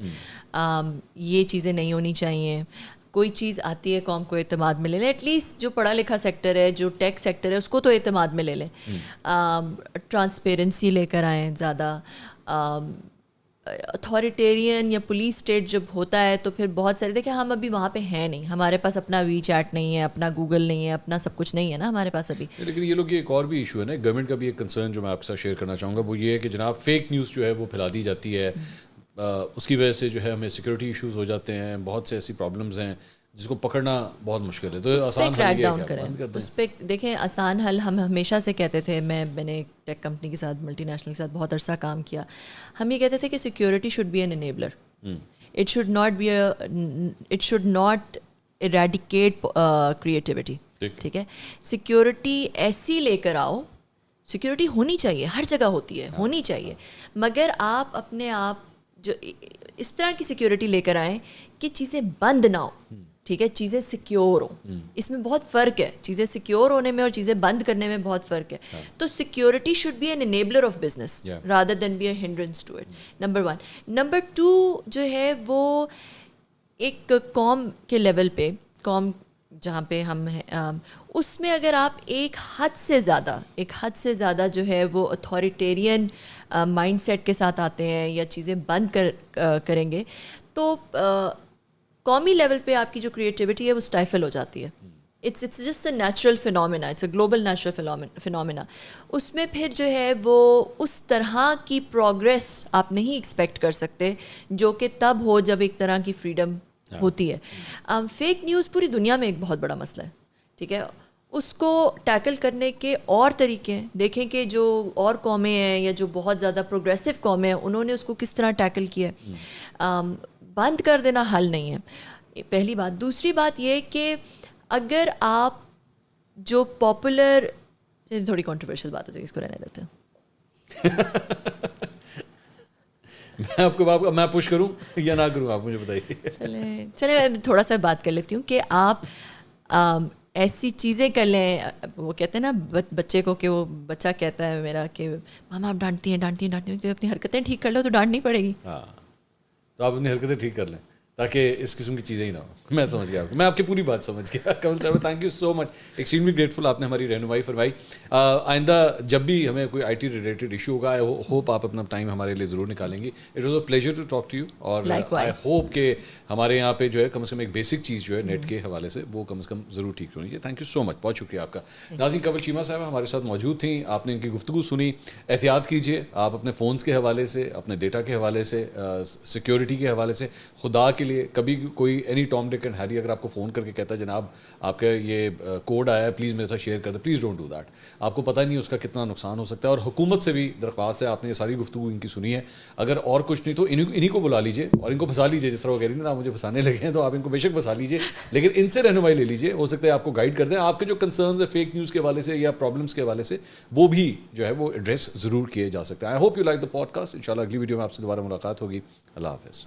یہ چیزیں نہیں ہونی چاہیے. کوئی چیز آتی ہے قوم کو اعتماد میں لے لیں. ایٹ لیسٹ جو پڑھا لکھا سیکٹر ہے, جو ٹیک سیکٹر ہے, اس کو تو اعتماد میں لے لیں. ٹرانسپیرنسی لے کر آئیں. زیادہ اتھارٹیرین یا پولیس اسٹیٹ جب ہوتا ہے تو پھر بہت سارے دیکھیں ہم ابھی وہاں پہ ہیں نہیں. ہمارے پاس اپنا وی چیٹ نہیں ہے, اپنا گوگل نہیں ہے, اپنا سب کچھ نہیں ہے نا ہمارے پاس ابھی. لیکن یہ لوگ ایک اور بھی ایشو ہے نا, گورنمنٹ کا بھی ایک کنسرن جو میں آپ کے ساتھ شیئر کرنا چاہوں گا, وہ یہ ہے کہ جناب فیک نیوز جو ہے وہ پھیلا دی جاتی ہے. اس کی وجہ سے جو ہے ہمیں سیکورٹی ایشوز ہو جاتے ہیں. بہت سے ایسی پرابلمز ہیں جس کو پکڑنا بہت مشکل ہے. تو آسان کریک ڈاؤن کریں اس پہ. دیکھیں آسان حل ہم ہمیشہ سے کہتے تھے, میں نے ایک ٹیک کمپنی کے ساتھ, ملٹی نیشنل کے ساتھ بہت عرصہ کام کیا. ہم یہ کہتے تھے کہ security should be an enabler. It should not eradicate creativity. ٹھیک ہے, سیکورٹی ایسی لے کر آؤ. سیکورٹی ہونی چاہیے, ہر جگہ ہوتی ہے, ہونی چاہیے, مگر آپ اپنے آپ جو اس طرح کی سیکورٹی لے کر آئیں کہ چیزیں بند نہ ہو. ٹھیک ہے, چیزیں سیکیور ہوں. اس میں بہت فرق ہے. چیزیں سیکیور ہونے میں اور چیزیں بند کرنے میں بہت فرق ہے. تو security should be an enabler of business rather than be a hindrance to it. Number 1. Number 2 جو ہے وہ ایک قوم کے لیول پہ, قوم جہاں پہ ہم ہیں, اس میں اگر آپ ایک حد سے زیادہ جو ہے وہ اتھارٹیرین مائنڈ سیٹ کے ساتھ آتے ہیں یا چیزیں بند کریں گے تو قومی لیول پہ آپ کی جو کریٹیوٹی ہے وہ اسٹائفل ہو جاتی ہے. It's just a natural phenomena, it's a global natural phenomena. اس میں پھر جو ہے وہ اس طرح کی پروگریس آپ نہیں ایکسپیکٹ کر سکتے جو کہ تب ہو جب ایک طرح کی فریڈم ہوتی ہے. فیک نیوز پوری دنیا میں ایک بہت بڑا مسئلہ ہے. ٹھیک ہے, اس کو ٹیکل کرنے کے اور طریقے ہیں. دیکھیں کہ جو اور قومیں ہیں یا جو بہت زیادہ پروگریسو قومیں ہیں انہوں نے اس کو کس طرح ٹیکل کیا ہے. بند کر دینا حل نہیں ہے, پہلی بات. دوسری بات یہ کہ اگر آپ جو پاپولر, تھوڑی کنٹروورشل بات ہو جائے, اس کو رہنے دیتے ہیں. میں آپ کو میں پوش کروں یا نہ کروں, آپ مجھے بتائیے. چلیں میں تھوڑا سا بات کر لیتی ہوں کہ آپ ایسی چیزیں کر لیں. وہ کہتے ہیں نا بچے کو, کہ وہ بچہ کہتا ہے میرا کہ ماما آپ ڈانٹتی ہیں تو اپنی حرکتیں ٹھیک کر لو تو ڈانٹ نہیں پڑے گی. ہاں, تو آپ اپنی حرکتیں ٹھیک کر لیں تاکہ اس قسم کی چیزیں ہی نہ ہو. میں سمجھ گیا, میں آپ کی پوری بات سمجھ گیا. کمل صاحب thank you so much, extremely grateful, آپ نے ہماری رہنمائی فرمائی. آئندہ جب بھی ہمیں کوئی آئی ٹی ریلیٹڈ ایشو ہوگا, آئی ہوپ آپ اپنا ٹائم ہمارے لیے ضرور نکالیں گی. It was a pleasure to talk to you, اور آئی ہوپ کہ ہمارے یہاں پہ جو ہے کم از کم ایک بیسک چیز جو ہے نیٹ کے حوالے سے وہ کم از کم ضرور ٹھیک ہونی چاہیے. تھینک یو سو مچ, بہت شکریہ آپ کا. ناظرین, کنول چیمہ صاحب ہمارے ساتھ موجود تھیں, آپ نے ان کی گفتگو سنی. احتیاط کیجیے آپ اپنے فونس کے حوالے سے, اپنے ڈیٹا کے حوالے سے, سیکیورٹی کے حوالے سے. خدا کے لیے کبھی کوئی اینی ٹام ڈک اینڈ ہیری اگر آپ کو فون کر کے کہتا ہے جناب آپ کا یہ کوڈ آیا ہے پلیز میرے ساتھ شیئر کر دیں, پلیز ڈونٹ ڈو دیٹ. آپ کو پتہ نہیں اس کا کتنا نقصان ہو سکتا ہے. اور حکومت سے بھی درخواست ہے, آپ نے یہ ساری گفتگو ان کی سنی ہے, اگر اور کچھ نہیں تو انہیں کو بلا لیجیے اور ان کو پھنسا لیجیے. جس طرح وہ کہہ رہی تھی نا, آپ مجھے پھنسانے لگے ہیں, تو آپ ان کو بے شک پھنسا لیجیے, لیکن ان سے رہنمائی لے لیجیے. ہو سکتا ہے آپ کو گائیڈ کر دیں. آپ کے جو کنسرنز ہیں فیک نیوز کے حوالے سے یا پرابلمس کے حوالے سے, وہ بھی جو ہے وہ ایڈریس ضرور کیے جا سکتے ہیں. I hope you like the podcast. ان شاء اللہ اگلی ویڈیو میں آپ سے دوبارہ ملاقات ہوگی. اللہ حافظ.